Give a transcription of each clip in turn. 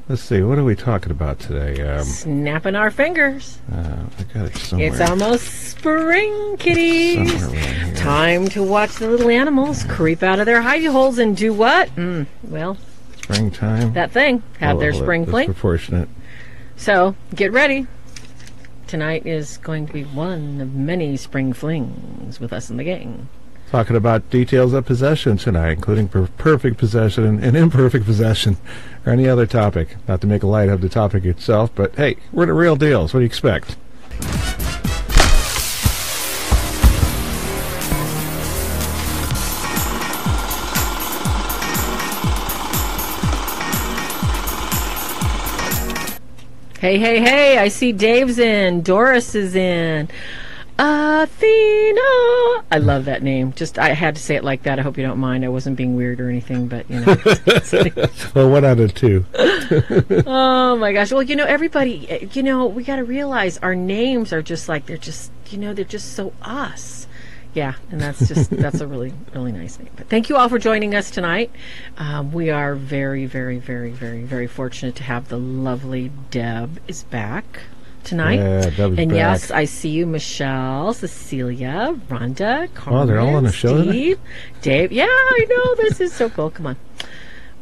Let's see, what are we talking about today? Snapping our fingers. I got it somewhere. It's almost spring, kitties. Time to watch the little animals creep out of their hidey holes and do what? Well, springtime. That thing. Have their spring fling. Proportionate. So, get ready. Tonight is going to be one of many spring flings with us in the gang. Talking about details of possession tonight, including perfect possession and imperfect possession, or any other topic. Not to make a light of the topic itself, but hey, we're the real deals. What do you expect? Hey, hey, hey, I see Dave's in. Doris is in. Athena. I love that name. Just, I had to say it like that. I hope you don't mind. I wasn't being weird or anything, but, you know. Well, 1 out of 2. Oh, my gosh. Well, you know, everybody, you know, we got to realize our names are just like, they're just, you know, they're just so us. Yeah, and that's just, that's a really, really nice name. But thank you all for joining us tonight. We are very, very, very, very, very fortunate to have the lovely Deb is back tonight. Yeah, Deb's and back. Yes, I see you, Michelle, Cecilia, Rhonda, Carmen, oh, they're all on the show Steve, Dave. Yeah, I know. This is so cool. Come on.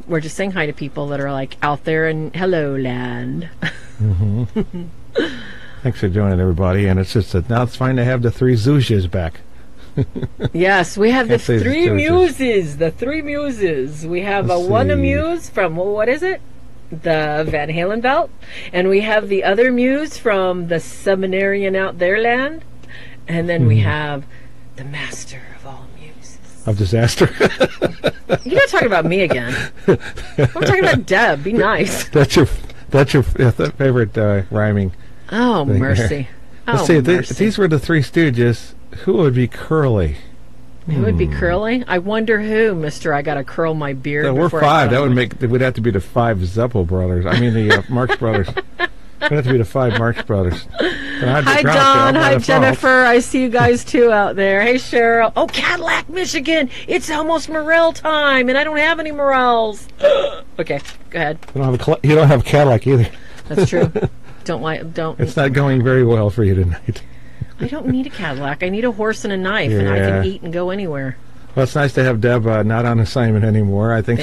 We're just saying hi to people that are like out there in Hello Land. Mm-hmm. Thanks for joining, everybody. And it's just that now it's fine to have the 3 Zuzhas back. Yes, we have the 3 muses. The 3 muses. We have one muse from, what is it? The Van Halen belt. And we have the other muse from the seminarian out there land. And then we have the master of all muses. Of disaster. You're not talking about me again. I'm talking about Deb. Be nice. That's your favorite rhyming. Oh, mercy. Let's see, these were the 3 Stooges. Who would be Curly? Who would be Curly? I wonder who, mister. I got to curl my beard. We're 5. That would have to be the 5 Zeppel brothers. I mean, the Marx brothers. It would have to be the 5 Marx brothers. Hi, Don. Hi, Jennifer. I see you guys, too, out there. Hey, Cheryl. Oh, Cadillac, Michigan. It's almost morel time, and I don't have any morels. Okay, go ahead. You don't have Cadillac either. That's true. Don't. It's not going very well for you tonight. I don't need a Cadillac. I need a horse and a knife, and I can eat and go anywhere. Well, it's nice to have Deb not on assignment anymore. I think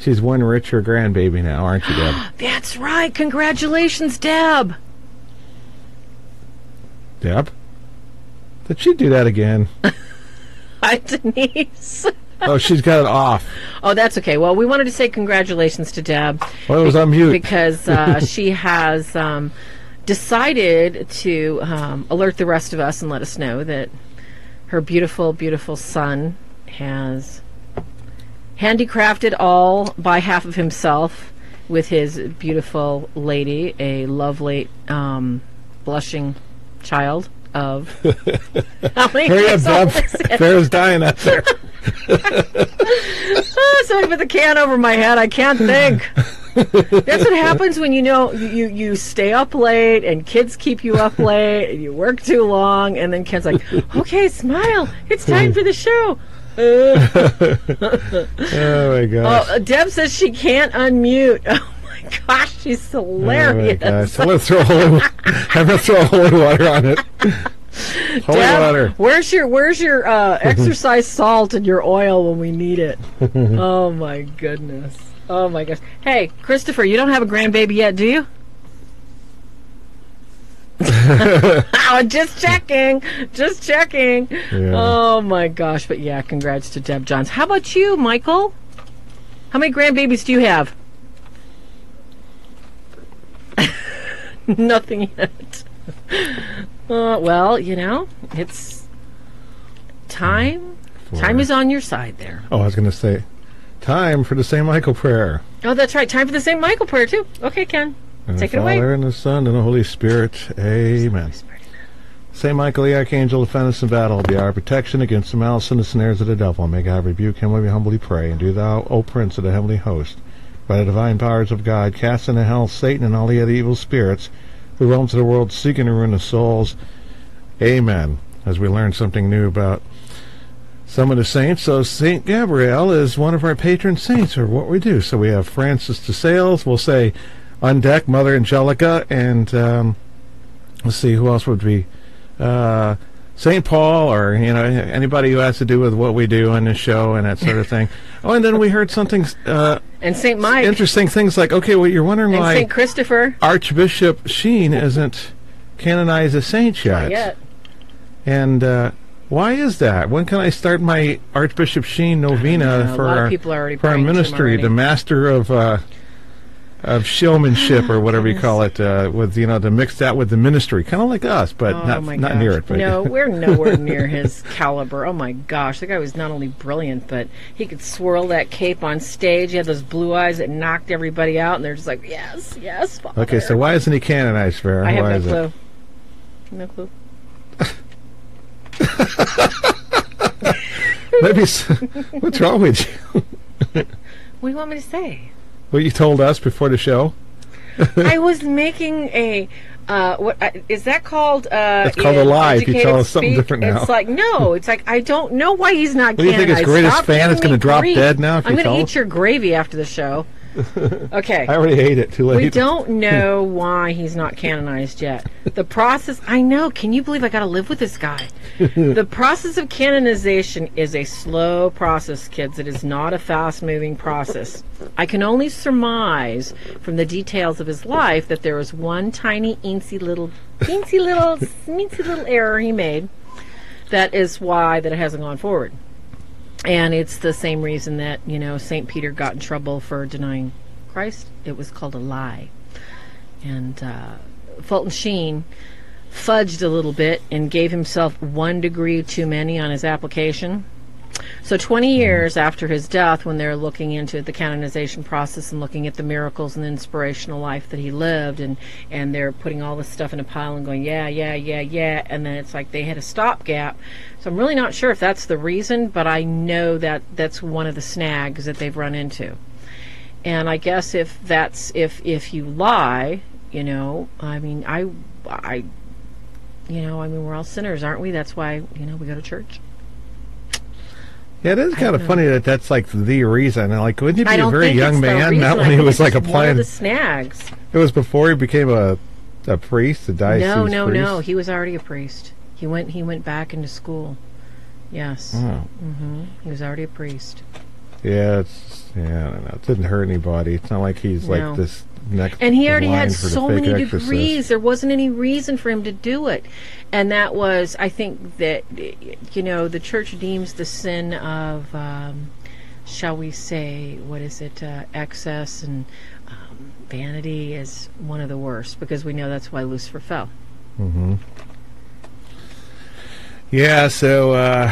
she's one richer grandbaby now, aren't you, Deb? That's right. Congratulations, Deb. Deb? Did she do that again? Hi, Denise. Oh, she's got it off. Oh, that's okay. Well, we wanted to say congratulations to Deb. Well, it was on mute. Because she has decided to alert the rest of us and let us know that her beautiful, beautiful son has handicrafted all by half of himself with his beautiful lady, a lovely blushing child of how many Hurry up, Deb. Farah's dying out there. Somebody put the can over my head. I can't think. That's what happens when you stay up late and kids keep you up late and you work too long, and then Ken's like, okay, smile, it's time for the show. Oh my gosh. Oh, Deb says she can't unmute. Oh my gosh, she's hilarious. Oh my gosh. I'm gonna throw holy water on it. Holy water. Where's your exercise salt and your oil when we need it? Oh my goodness. Oh my gosh. Hey, Christopher, you don't have a grandbaby yet, do you? Oh, just checking. Just checking. Yeah. Oh my gosh. But yeah, congrats to Deb Johns. How about you, Michael? How many grandbabies do you have? Nothing yet. Well, it's time. Time is on your side there. Oh, I was going to say, time for the St. Michael prayer. Oh, that's right. Time for the St. Michael prayer, too. Okay, Ken. Take it away. The Father, and the Son, and the Holy Spirit. Amen. St. Michael, the Archangel, defend us in battle. Be our protection against the malice and the snares of the devil. May God rebuke him when we humbly pray. And do thou, O Prince of the heavenly host, by the divine powers of God, cast into hell Satan and all the other evil spirits who roam to the world seeking to ruin the souls. Amen. As we learn something new about some of the saints. So Saint Gabrielle is one of our patron saints, or what we do. So we have Francis de Sales. We'll say on deck Mother Angelica, and let's see, who else would be St. Paul, or anybody who has to do with what we do on this show and that sort of thing. Oh, and then we heard something and St. Mike. Interesting things like, okay, well, you're wondering and why St. Christopher Archbishop Sheen isn't canonized as saint yet. Not yet. And why is that? When can I start my Archbishop Sheen novena for our ministry, the master of showmanship, or whatever you call it, with to mix that with the ministry, kind of like us, but not near it. But no, we're nowhere near his caliber. Oh my gosh, the guy was not only brilliant, but he could swirl that cape on stage. He had those blue eyes that knocked everybody out, and they're just like, yes, yes, Father. Okay, so why isn't he canonized, Farah? I have no clue. No clue. Maybe what's wrong with you? What do you want me to say? What you told us before the show? I was making a what is that called? It's called a lie. If you tell us something different now, it's like no. It's like I don't know why he's not. What do you think his greatest fan is going to drop dead now? I'm going to eat your gravy after the show. Okay. I already ate it. Too late. We don't know why he's not canonized yet. The process, I know. Can you believe I got to live with this guy? The process of canonization is a slow process, kids. It is not a fast-moving process. I can only surmise from the details of his life that there was one tiny, teensy little error he made. That is why that it hasn't gone forward. And it's the same reason that, St. Peter got in trouble for denying Christ. It was called a lie. And Fulton Sheen fudged a little bit and gave himself 1 degree too many on his application. So 20 years after his death, when they're looking into the canonization process and looking at the miracles and the inspirational life that he lived, and they're putting all this stuff in a pile and going, yeah, and then it's like they had a stopgap. So I'm really not sure if that's the reason, but I know that that's one of the snags that they've run into. And I guess if you lie, we're all sinners, aren't we? That's why, we go to church. Yeah, it is kind of funny that that's like the reason. And like, wouldn't he be a very young man? Not when he was like applying. One of the snags. It was before he became a priest, a diocese priest. No. He was already a priest. He went back into school. Yes. Oh. Mm-hmm. He was already a priest. Yeah, I don't know. It didn't hurt anybody. It's not like he's like this next. And he already had so many exorcist. degrees. There wasn't any reason for him to do it. And that was, I think that, the church deems the sin of, shall we say, excess and vanity as one of the worst, because we know that's why Lucifer fell. Mm-hmm. Yeah, so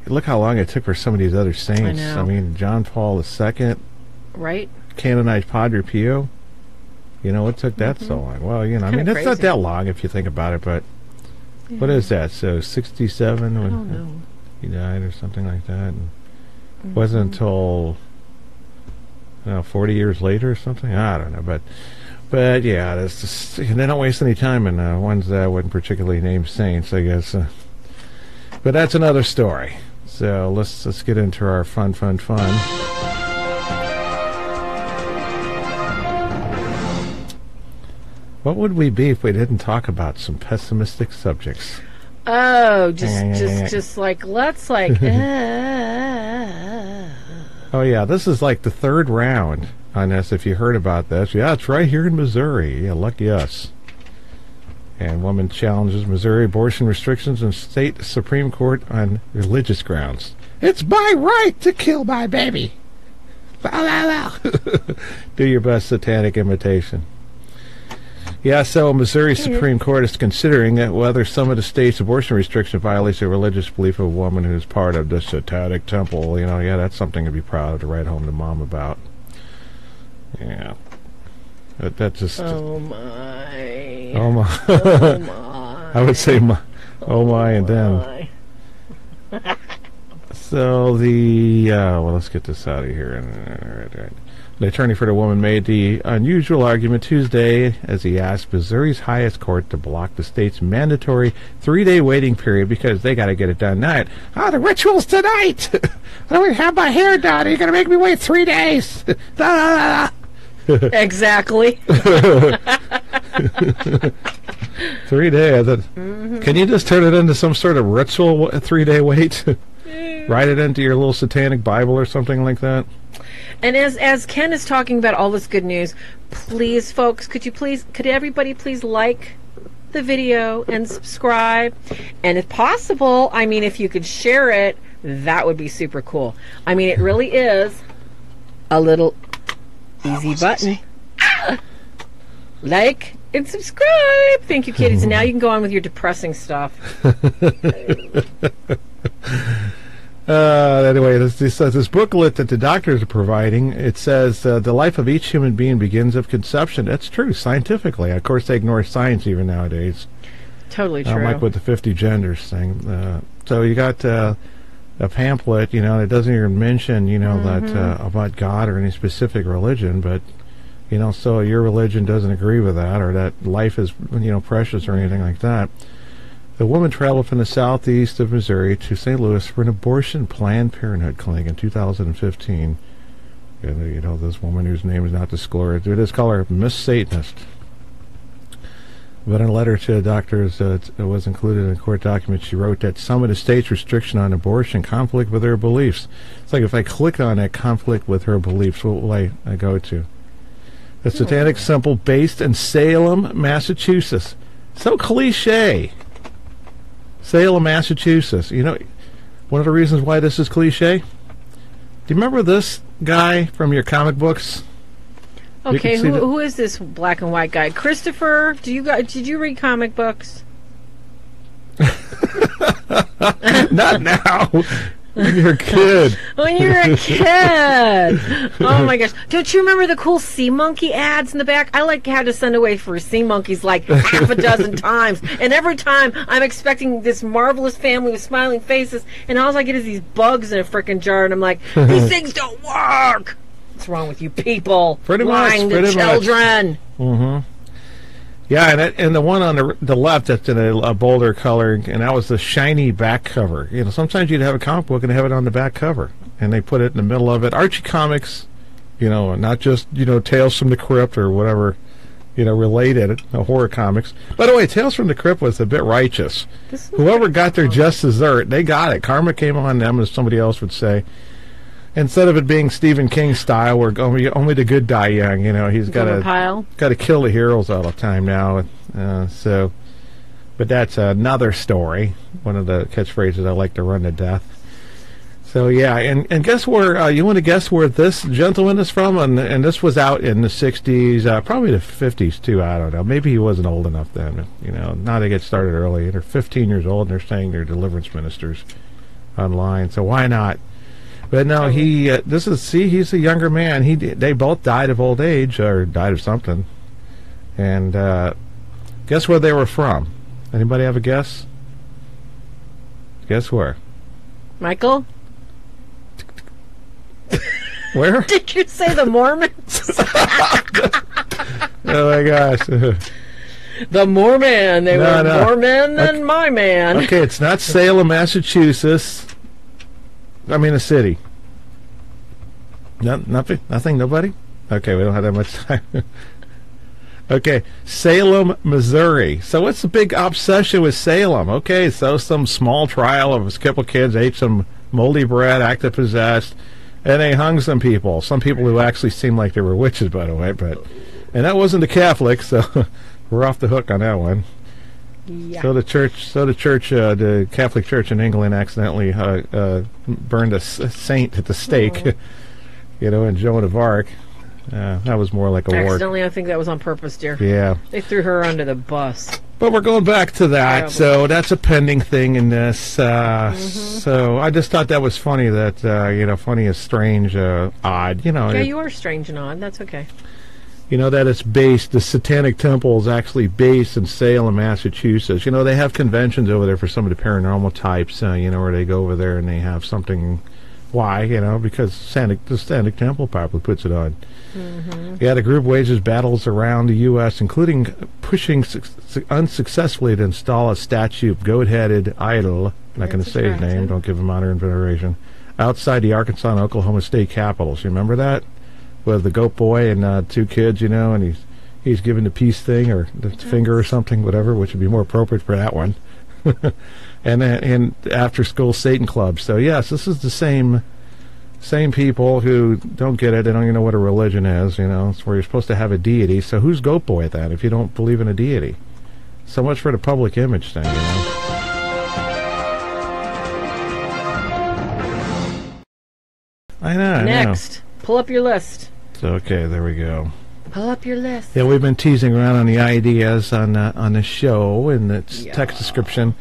look how long it took for some of these other saints. I mean, John Paul II, right? Canonized Padre Pio. It took that so long. Well, it's not that long if you think about it, but what is that? So 67 when he died or something like that. And it wasn't until 40 years later or something. I don't know, but yeah, that's just, they don't waste any time in ones that wouldn't particularly named saints, I guess. But that's another story. So let's get into our fun. What would we be if we didn't talk about some pessimistic subjects? Oh, just like let's like. Oh yeah, this is like the third round on this. If you heard about this, yeah, it's right here in Missouri. Yeah, lucky us. And woman challenges Missouri abortion restrictions in state Supreme Court on religious grounds. It's my right to kill my baby. Do your best satanic imitation. Yeah, so Missouri Supreme Court is considering whether some of the state's abortion restriction violates the religious belief of a woman who's part of the Satanic temple. That's something to be proud of, to write home to mom about. Yeah. But that just... Oh, my. Oh, my. Oh, my. I would say, oh, my, and then... So let's get this out of here. All right. The attorney for the woman made the unusual argument Tuesday as he asked Missouri's highest court to block the state's mandatory 3-day waiting period because they got to get it done tonight. The ritual's tonight. I don't have my hair done. You're going to make me wait 3 days. Exactly. 3 days. Can you just turn it into some sort of ritual 3-day wait? Write it into your little satanic Bible or something like that. And as Ken is talking about all this good news, please, folks, could everybody please like the video and subscribe? And if possible, if you could share it, that would be super cool. It really is a little easy button. Like and subscribe. Thank you, kitties. And now you can go on with your depressing stuff. Anyway, this booklet that the doctors are providing, it says the life of each human being begins at conception. That's true, scientifically. Of course, they ignore science even nowadays. Totally true. Like with the 50 genders thing. So you got a pamphlet, that doesn't even mention, that about God or any specific religion, but, so your religion doesn't agree with that, or that life is, precious or anything like that. The woman traveled from the southeast of Missouri to St. Louis for an abortion Planned Parenthood clinic in 2015. And, this woman whose name is not disclosed, we just call her Miss Satanist. But in a letter to the doctors that was included in a court document, she wrote that some of the state's restriction on abortion conflict with her beliefs. It's like if I click on that conflict with her beliefs, what will I go to? The Satanic Temple based in Salem, Massachusetts. So cliche. Salem, Massachusetts. One of the reasons why this is cliche? Do you remember this guy from your comic books? Okay, who is this black and white guy? Christopher, did you read comic books? Not now. When you're a kid. When you're a kid. Oh my gosh. Don't you remember the cool sea monkey ads in the back? I had to send away for sea monkeys like half a dozen times. And every time I'm expecting this marvelous family with smiling faces, and all I get is these bugs in a frickin' jar, and I'm like, these things don't work. What's wrong with you people? Pretty lying much. to children. Mm-hmm. Yeah, and the one on the left that's in a bolder color, and that was the shiny back cover. Sometimes you'd have a comic book and have it on the back cover, and they put it in the middle of it. Archie Comics, not just Tales from the Crypt or whatever, related horror comics. By the way, Tales from the Crypt was a bit righteous. Whoever got their just dessert, they got it. Karma came on them, as somebody else would say. Instead of it being Stephen King style, where only the good die young, he's got to kill the heroes all the time now. But that's another story. One of the catchphrases I like to run to death. So yeah, and guess where? You want to guess where this gentleman is from? And this was out in the '60s, probably the '50s too. I don't know. Maybe he wasn't old enough then. Now they get started early. They're 15 years old, and they're saying they're deliverance ministers online. So why not? But no, he's a younger man. They both died of old age, or died of something. And guess where they were from? Anybody have a guess? Guess where? Michael? Where? Did you say the Mormons? Oh my gosh. The Mormon. They were more men than my man. Okay, it's not Salem, Massachusetts. A city. Nothing? Nobody? Okay, we don't have that much time. Okay, Salem, Missouri. So what's the big obsession with Salem? Okay, so some small trial of a couple kids ate some moldy bread, acted possessed, and they hung some people. Some people who actually seemed like they were witches, by the way. And that wasn't the Catholics, so we're off the hook on that one. Yeah. So the Catholic Church in England accidentally burned a saint at the stake, in Joan of Arc. That was more like a war. Accidentally, I think that was on purpose, dear. Yeah. They threw her under the bus. But we're going back to that, so that's a pending thing in this. So I just thought that was funny, funny is strange, odd, Yeah, you are strange and odd. That's okay. You know that it's based, the Satanic Temple is actually based in Salem, Massachusetts. You know, they have conventions over there for some of the paranormal types, you know, where they go over there and they have something. Why? You know, because the Satanic Temple probably puts it on. Mm-hmm. Yeah, the group wages battles around the U.S., including pushing unsuccessfully to install a statue of goat-headed idol, I'm not going to say his name, don't give him honor and veneration, outside the Arkansas and Oklahoma state capitals. You remember that? With the goat boy and 2 kids, you know, and he's giving the peace thing or the finger or something, whatever, which would be more appropriate for that one. and after school Satan clubs. So yes, this is the same people who don't get it. They don't even know what a religion is. You know, it's where you're supposed to have a deity. So who's goat boy then if you don't believe in a deity? So much for the public image thing. You know. I know. Next, pull up your list. So, okay, there we go. Pull up your list. Yeah, we've been teasing around on the ideas on the show and its text description.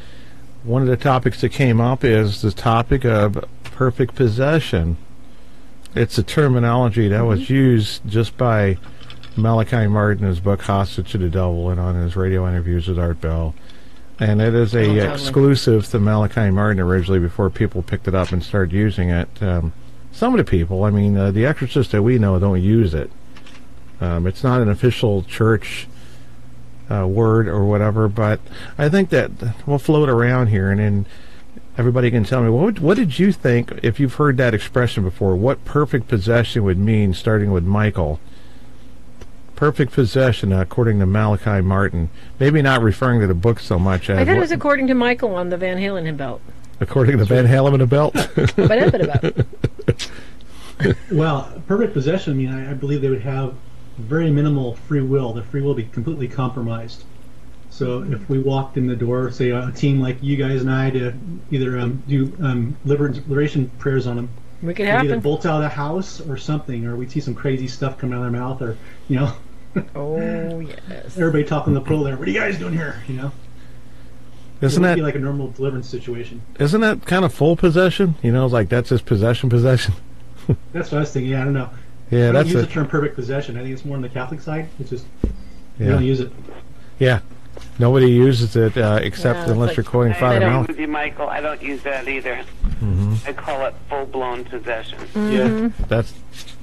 One of the topics that came up is the topic of perfect possession. It's a terminology that was used just by Malachi Martin in his book Hostage to the Devil and on his radio interviews with Art Bell. And it is a exclusive to Malachi Martin originally before people picked it up and started using it. Some of the people, I mean, the exorcists that we know don't use it. It's not an official church word or whatever, but I think that we'll float around here and then everybody can tell me, what did you think, if you've heard that expression before, what perfect possession would mean, starting with Michael? Perfect possession, according to Malachi Martin. Maybe not referring to the book so much as... I thought it was according to Michael on the Van Halen belt. According to Van Halen belt? Well, perfect possession, I mean, I believe they would have very minimal free will. The free will would be completely compromised. So if we walked in the door, say a team like you guys and I, to either do liberation prayers on them, we could happen. Either bolt out of the house or something, or we'd see some crazy stuff coming out of their mouth, or, you know. Oh, yes. Everybody talking to the pole there, what are you guys doing here, you know? Isn't that... It would be like a normal deliverance situation. Isn't that kind of full possession? You know, like that's just possession. That's what I was thinking, yeah, I don't know. Yeah, I that's don't use the term perfect possession. I think it's more on the Catholic side. It's just, you don't use it. Yeah. Nobody uses it except unless you're quoting Father Mal. I don't use Michael. I don't use that either. Mm-hmm. I call it full-blown possession. Mm-hmm. Yeah,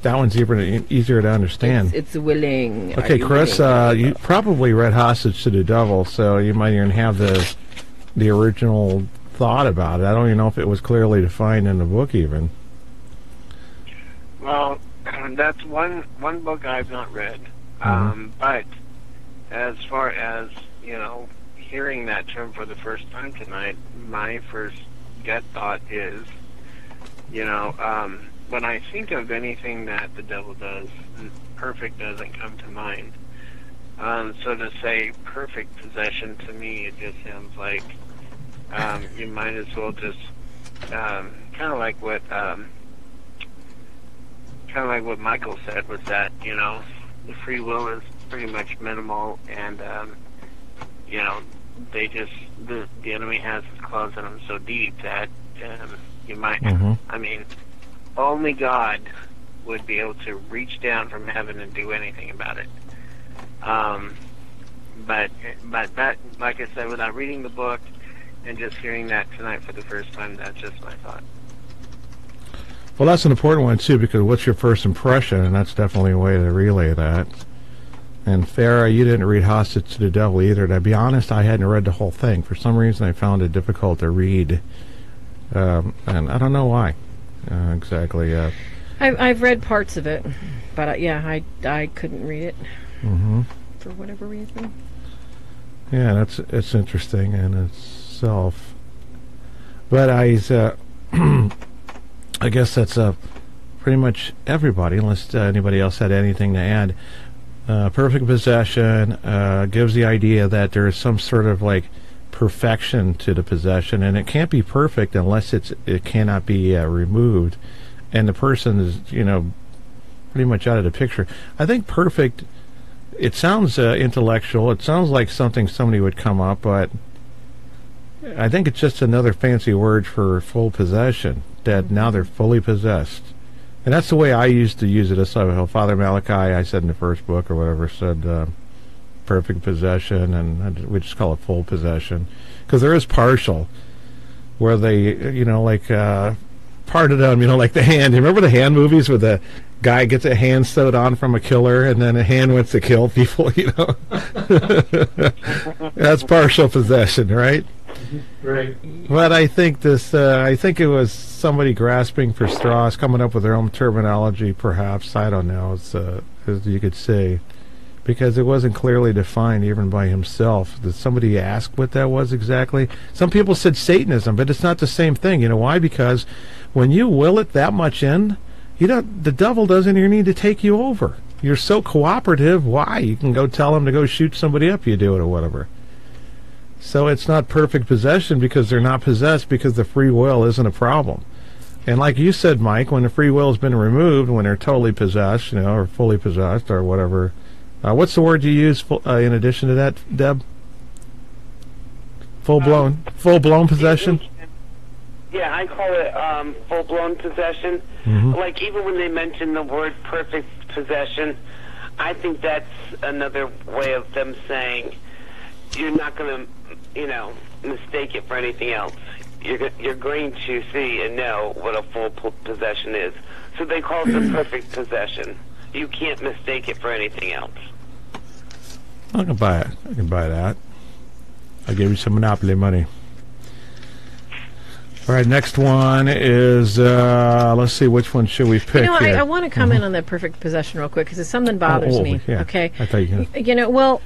that one's easier to understand. It's willing. Okay, Chris, you probably read Hostage to the Devil, so you might even have the original thought about it. I don't even know if it was clearly defined in the book even. Well, that's one book I've not read. But as far as, you know, hearing that term for the first time tonight, my first gut thought is, you know, when I think of anything that the devil does, perfect doesn't come to mind. So to say perfect possession, to me, it just sounds like you might as well just kind of like what Michael said, was that, you know, the free will is pretty much minimal, and you know, they just the enemy has his claws in them so deep that you might. I mean, only God would be able to reach down from heaven and do anything about it. But that, like I said, without reading the book and just hearing that tonight for the first time, that's just my thought. Well, that's an important one, too, because what's your first impression? And that's definitely a way to relay that. And Farah, you didn't read Hostage to the Devil either. To be honest, I hadn't read the whole thing. For some reason, I found it difficult to read. And I don't know why exactly. I've read parts of it, but I couldn't read it for whatever reason. Yeah, it's interesting in itself. But I guess that's pretty much everybody, unless anybody else had anything to add. Perfect possession gives the idea that there is some sort of like perfection to the possession, and it can't be perfect unless it cannot be removed, and the person is, you know, pretty much out of the picture. I think perfect, it sounds intellectual. It sounds like something somebody would come up, but I think it's just another fancy word for full possession, that now they're fully possessed. And that's the way I used to use it. That's how Father Malachi, I said in the first book or whatever, said perfect possession, and we just call it full possession. Because there is partial, where they, like part of them, like the hand. You remember the hand movies where the guy gets a hand sewed on from a killer, and then a hand wants to kill people, That's partial possession, right? Right. But I think I think it was somebody grasping for straws, coming up with their own terminology, perhaps. I don't know, as you could say, because it wasn't clearly defined even by himself. Did somebody ask what that was exactly? Some people said Satanism, but it's not the same thing. You know why? Because when you will it that much in, the devil doesn't even need to take you over. You're so cooperative. Why? You can go tell him to go shoot somebody up. You do it or whatever. So it's not perfect possession because they're not possessed, because the free will isn't a problem. And like you said, Mike, when the free will has been removed, when they're totally possessed, or fully possessed or whatever. What's the word you use in addition to that, Deb? Full-blown possession? Yeah, I call it full-blown possession. Mm-hmm. Like, even when they mention the word perfect possession, I think that's another way of them saying you're not going to, mistake it for anything else. You're going to see and know what a full possession is. So they call it the perfect possession. You can't mistake it for anything else. I can buy it. I can buy that. I'll give you some Monopoly money. All right, next one is, let's see, which one should we pick here? I want to comment on that perfect possession real quick, because something bothers me. Yeah. Okay? I thought you well,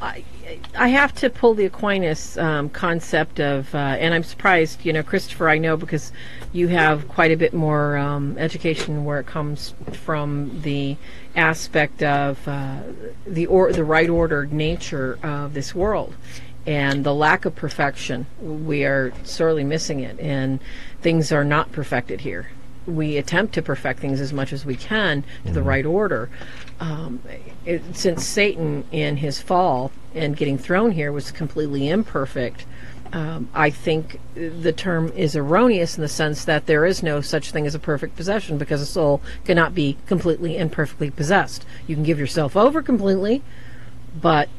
I have to pull the Aquinas concept of, and I'm surprised, Christopher, I know, because you have quite a bit more education where it comes from the aspect of the right ordered nature of this world. And the lack of perfection, we are sorely missing it, and things are not perfected here. We attempt to perfect things as much as we can to the right order. Since Satan, in his fall and getting thrown here, was completely imperfect, I think the term is erroneous in the sense that there is no such thing as a perfect possession, because a soul cannot be completely and perfectly possessed. You can give yourself over completely, but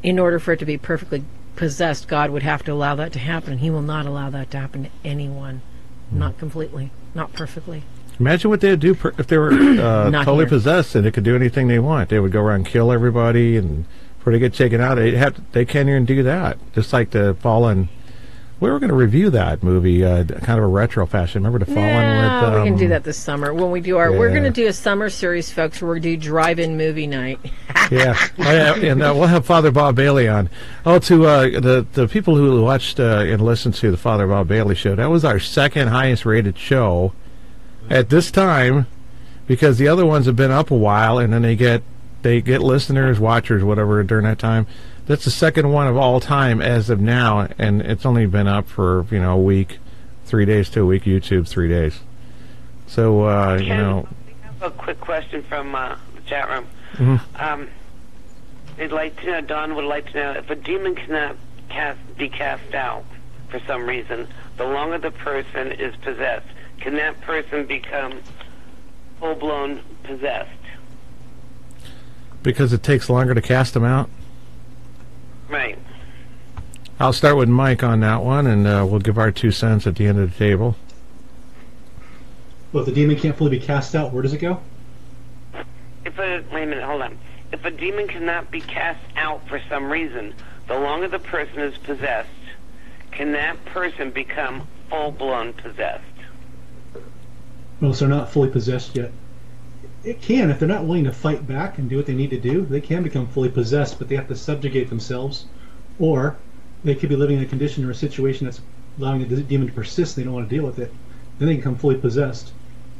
in order for it to be perfectly possessed, God would have to allow that to happen, and he will not allow that to happen to anyone. Not completely, not perfectly. Imagine what they would do if they were totally possessed, and they could do anything they want. They would go around and kill everybody, and before they get taken out, they can't even do that. Just like the Fallen. We were going to review that movie, kind of a retro fashion. Remember the Fallen? We can do that this summer when we do our. Yeah. We're going to do a summer series, folks. Where we're going to do drive-in movie night. Yeah, and we'll have Father Bob Bailey on. Oh, to the people who watched and listened to the Father Bob Bailey show, that was our second highest rated show at this time, because the other ones have been up a while, and then they get listeners, watchers, whatever during that time. That's the second one of all time as of now, and it's only been up for a week, 3 days to a week. YouTube 3 days. So we have a quick question from the chat room. Mm-hmm. They'd like to know. Don would like to know if a demon cannot be cast out for some reason. The longer the person is possessed, can that person become full-blown possessed? Because it takes longer to cast them out? Right. I'll start with Mike on that one, and we'll give our 2 cents at the end of the table. Well, if the demon can't fully be cast out, where does it go? Wait a minute, hold on. If a demon cannot be cast out for some reason, the longer the person is possessed, can that person become full-blown possessed? Well, so they're not fully possessed yet. It can, if they're not willing to fight back and do what they need to do, they can become fully possessed, but they have to subjugate themselves, or they could be living in a condition or a situation that's allowing the demon to persist, they don't want to deal with it. Then they become fully possessed.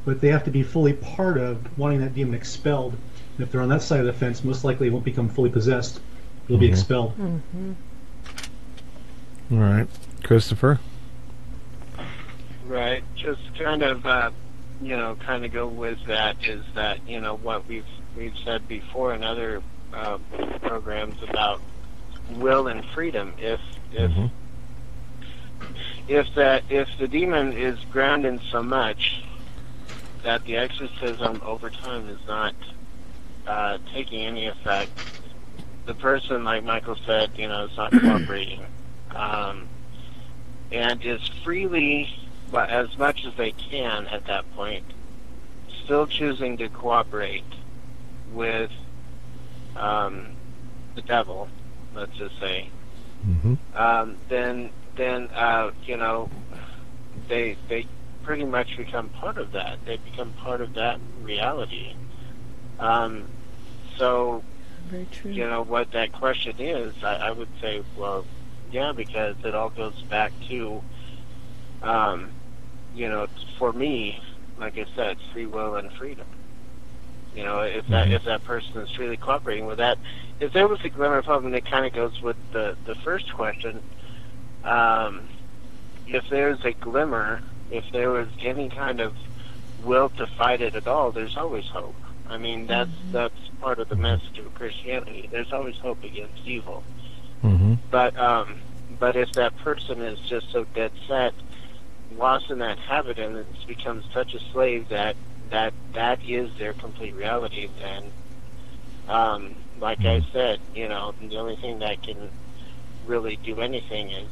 But they have to be fully part of wanting that demon expelled. And if they're on that side of the fence, most likely they won't become fully possessed. They'll be expelled. Mm-hmm. All right. Christopher? Right. Just kind of go with that is that, what we've said before in other programs about will and freedom. If the demon is grounded so much that the exorcism over time is not taking any effect. The person, like Michael said, is not cooperating, and is freely, as much as they can at that point, still choosing to cooperate with the devil, let's just say. Then they pretty much become part of that. They become part of that reality. So, very true. What that question is, I would say, well, yeah, because it all goes back to, for me, like I said, free will and freedom. If that person is really cooperating with that, if there was a glimmer of hope, and it kind of goes with the first question, if there's a glimmer, if there was any kind of will to fight it at all, there's always hope. I mean, that's part of the message of Christianity. There's always hope against evil. But if that person is just so dead set, lost in that habit, and it's become such a slave that is their complete reality, then, like I said, the only thing that can really do anything is,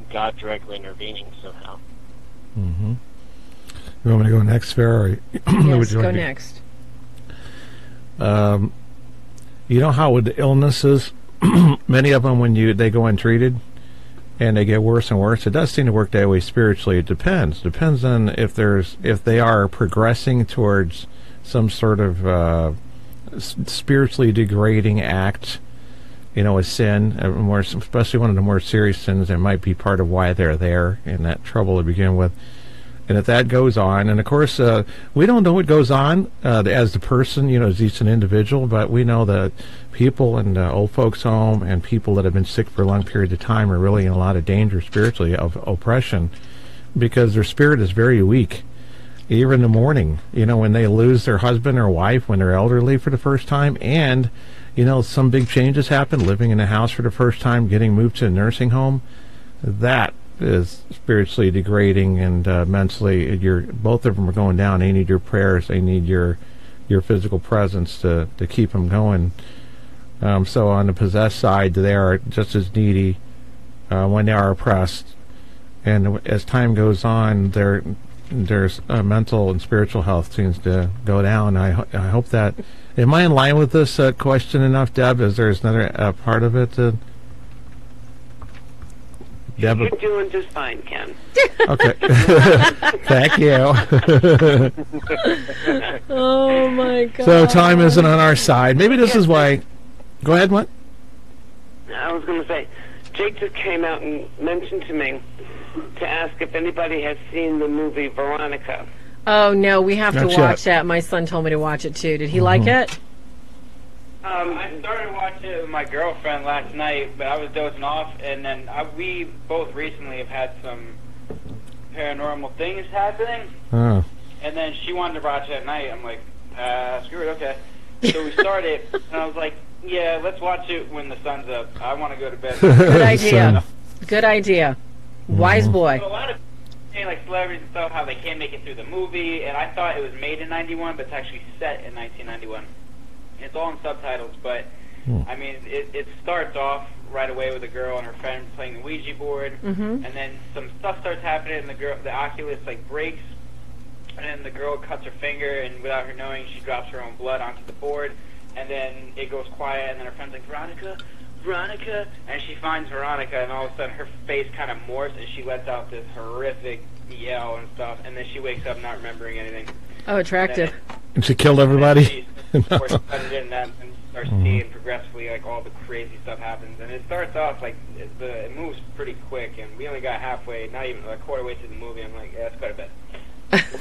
God directly intervening somehow. You want me to go next, Farah? Yes, go next. How with the illnesses, many of them, when they go untreated and they get worse and worse, it does seem to work that way spiritually. It depends on if they are progressing towards some sort of spiritually degrading act, a sin, especially one of the more serious sins that might be part of why they're there in that trouble to begin with. And if that goes on, and of course, we don't know what goes on as the person, as each an individual, but we know that people in the old folks' home and people that have been sick for a long period of time are really in a lot of danger spiritually of oppression, because their spirit is very weak. Even in the morning, when they lose their husband or wife, when they're elderly for the first time, and, some big changes happen, living in a house for the first time, getting moved to a nursing home, that is spiritually degrading, and mentally, both of them are going down. They need your prayers. They need your physical presence to keep them going. So on the possessed side, they are just as needy when they are oppressed. And as time goes on, their mental and spiritual health seems to go down. I hope that... Am I in line with this question enough, Deb? Is there another part of it? Deb? You're doing just fine, Ken. Okay. Thank you. Oh, my God. So time isn't on our side. Maybe this is why... Go ahead, what? I was going to say, Jake just came out and mentioned to me to ask if anybody has seen the movie Veronica. Oh, no, we have to watch that. My son told me to watch it, too. Did he like it? I started watching it with my girlfriend last night, but I was dozing off, and then we both recently have had some paranormal things happening, and then she wanted to watch it at night. I'm like, screw it, okay. So we started, and I was like, yeah, let's watch it when the sun's up. I want to go to bed. Good idea. Good idea. Wise boy. So a lot of like celebrities and stuff, how they can't make it through the movie, and I thought it was made in 91, but it's actually set in 1991. It's all in subtitles, but I mean, it starts off right away with a girl and her friend playing the Ouija board, and then some stuff starts happening, and the Oculus breaks, and then the girl cuts her finger, and without her knowing, she drops her own blood onto the board, and then it goes quiet, and then her friend's like, Veronica, and she finds Veronica, and all of a sudden her face kind of morphs, and she lets out this horrific yell and stuff, and then she wakes up not remembering anything. Oh, attractive. And she killed everybody? And starts seeing progressively all the crazy stuff happens, and it starts off it moves pretty quick, and we only got halfway, not even a quarter way through the movie. I'm like, yeah, that's quite a bit.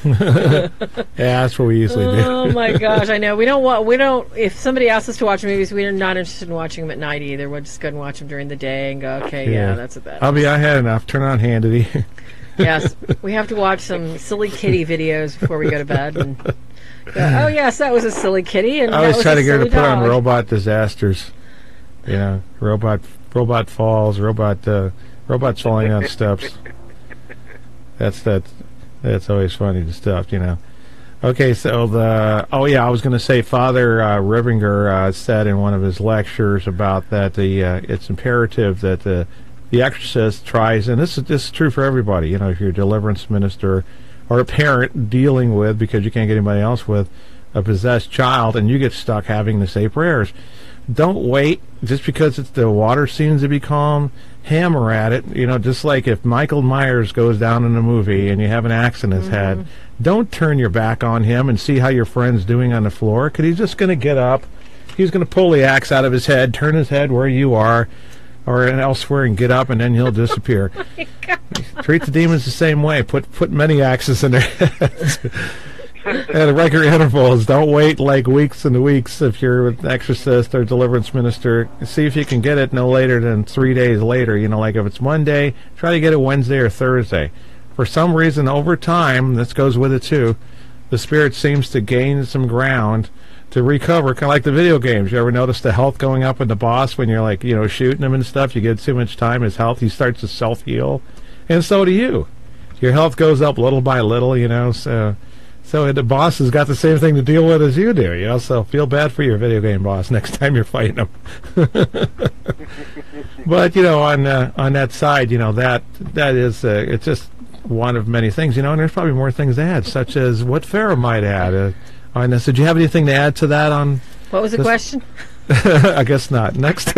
Yeah, that's what we usually do. Oh my gosh, I know. We don't. If somebody asks us to watch movies, we're not interested in watching them at night either. We'll just go and watch them during the day and go, okay, yeah that's a bad. I had enough. Turn on Hannity. Yes, we have to watch some silly kitty videos before we go to bed. And go, oh yes, that was a silly kitty. And I was trying to get her to put dog. on robot disasters. Robot falls, robots falling on steps. That's always funny, the stuff, Okay, so I was going to say Father Rivinger said in one of his lectures about that it's imperative that the exorcist tries, and this is true for everybody, if you're a deliverance minister or a parent dealing with, because you can't get anybody else with, a possessed child, and you get stuck having to say prayers. Don't wait just because the water seems to be calm. Hammer at it, just like if Michael Myers goes down in a movie and you have an axe in his head, don't turn your back on him and see how your friend's doing on the floor, because he's just going to get up, he's going to pull the axe out of his head, turn his head where you are or elsewhere, and get up, and then he'll disappear. Treat the demons the same way. Put many axes in their heads at regular intervals. Don't wait like weeks and weeks if you're an exorcist or deliverance minister. See if you can get it no later than 3 days later. Like if it's Monday, try to get it Wednesday or Thursday. For some reason, over time, this goes with it too, the spirit seems to gain some ground to recover, kind of like the video games. You ever notice the health going up in the boss when you're shooting him and stuff? You get too much time, his health, he starts to self-heal. And so do you. Your health goes up little by little, So the boss has got the same thing to deal with as you do, so feel bad for your video game boss next time you're fighting him. But, on that side, that is, it's just one of many things, and there's probably more things to add, such as what Farah might add on this. Did you have anything to add to that on? What was the question? I guess not. Next.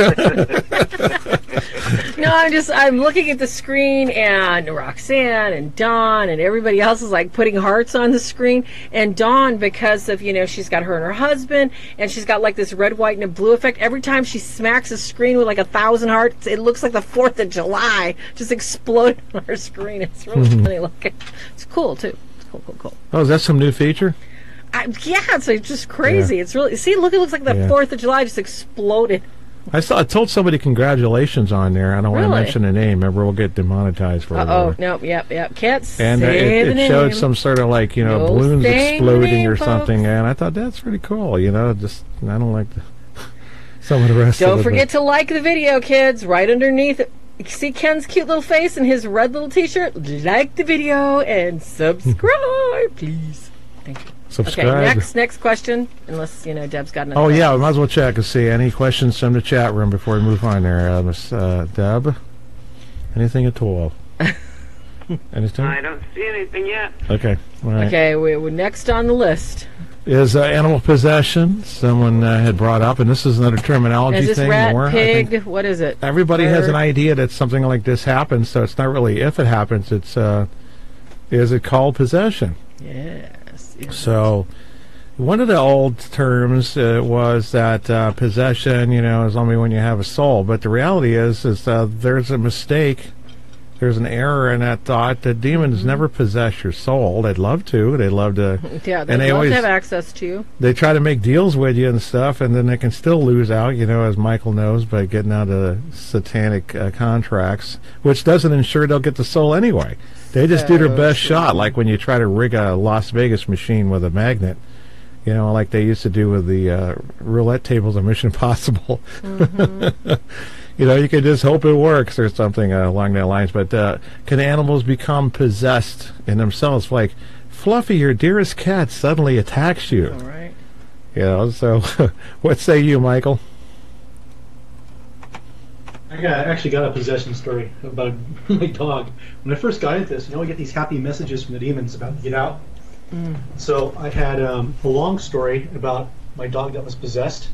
No, I'm looking at the screen, and Roxanne and Dawn and everybody else is like putting hearts on the screen. And Dawn, because of, she's got her and her husband, and she's got like this red, white, and a blue effect. Every time she smacks the screen with like 1,000 hearts, it looks like the 4th of July just exploded on her screen. It's really funny looking. It's cool too. It's cool. Oh, is that some new feature? Yeah, it's just crazy. Yeah. It's really, look, it looks like the 4th of July just exploded. I told somebody congratulations on there. I don't want to mention the name. Remember, we'll get demonetized for it. Oh, no, yep. Can't say the name. And it showed some sort of like, No balloons exploding name, or folks. Something. And I thought, that's pretty cool. I don't like some of the rest of it. Don't forget to like the video, kids. Right underneath it. See Ken's cute little face and his red little t-shirt? Like the video and subscribe, please. Thank you. Subscribe. Okay, next question. Unless, Deb's got another question. Yeah, we might as well check and see any questions from the chat room before we move on there. Miss Deb, anything at all? Anything? I don't see anything yet. Okay. All right. Okay, we're next on the list. Is animal possession. Someone had brought up, and this is another terminology thing. Is this thing. Rat, pig, what is it? Everybody has an idea that something like this happens, so it's not really if it happens, it's is it called possession? Yes. So, one of the old terms was that possession, is only when you have a soul. But the reality is there's a mistake. There's an error in that thought that demons never possess your soul. They'd love to. They'd love to. Yeah, they always have access to you. They try to make deals with you and stuff, and then they can still lose out, as Michael knows, by getting out of satanic contracts, which doesn't ensure they'll get the soul anyway. They just do their best shot, like when you try to rig a Las Vegas machine with a magnet, like they used to do with the roulette tables on Mission Impossible. You can just hope it works or something along that lines. But can animals become possessed in themselves? Like Fluffy, your dearest cat, suddenly attacks you. All right. So what say you, Michael? I actually got a possession story about my dog. When I first got into this, I get these happy messages from the demons about to get out. So I had a long story about my dog that was possessed.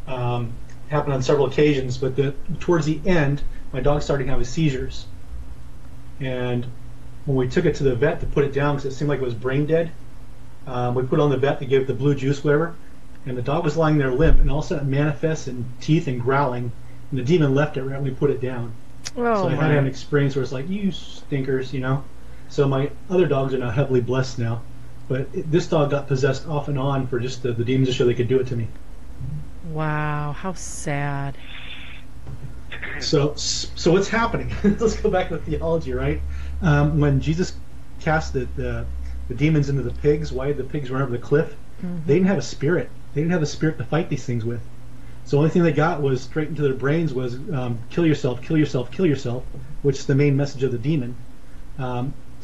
Happened on several occasions, but towards the end, my dog started having seizures. And when we took it to the vet to put it down because it seemed like it was brain dead, we put it on the vet to give it the blue juice, whatever, and the dog was lying there limp, and all of a sudden it manifests in teeth and growling. And the demon left it right when we put it down. So I had an experience where it's like, you stinkers, So my other dogs are now heavily blessed now. But this dog got possessed off and on for just the demons to show they could do it to me. Wow, how sad. So what's happening? Let's go back to the theology, right? When Jesus cast the demons into the pigs, why did the pigs run over the cliff? They didn't have a spirit. They didn't have a spirit to fight these things with. So the only thing they got was straight into their brains was kill yourself, kill yourself, kill yourself, which is the main message of the demon.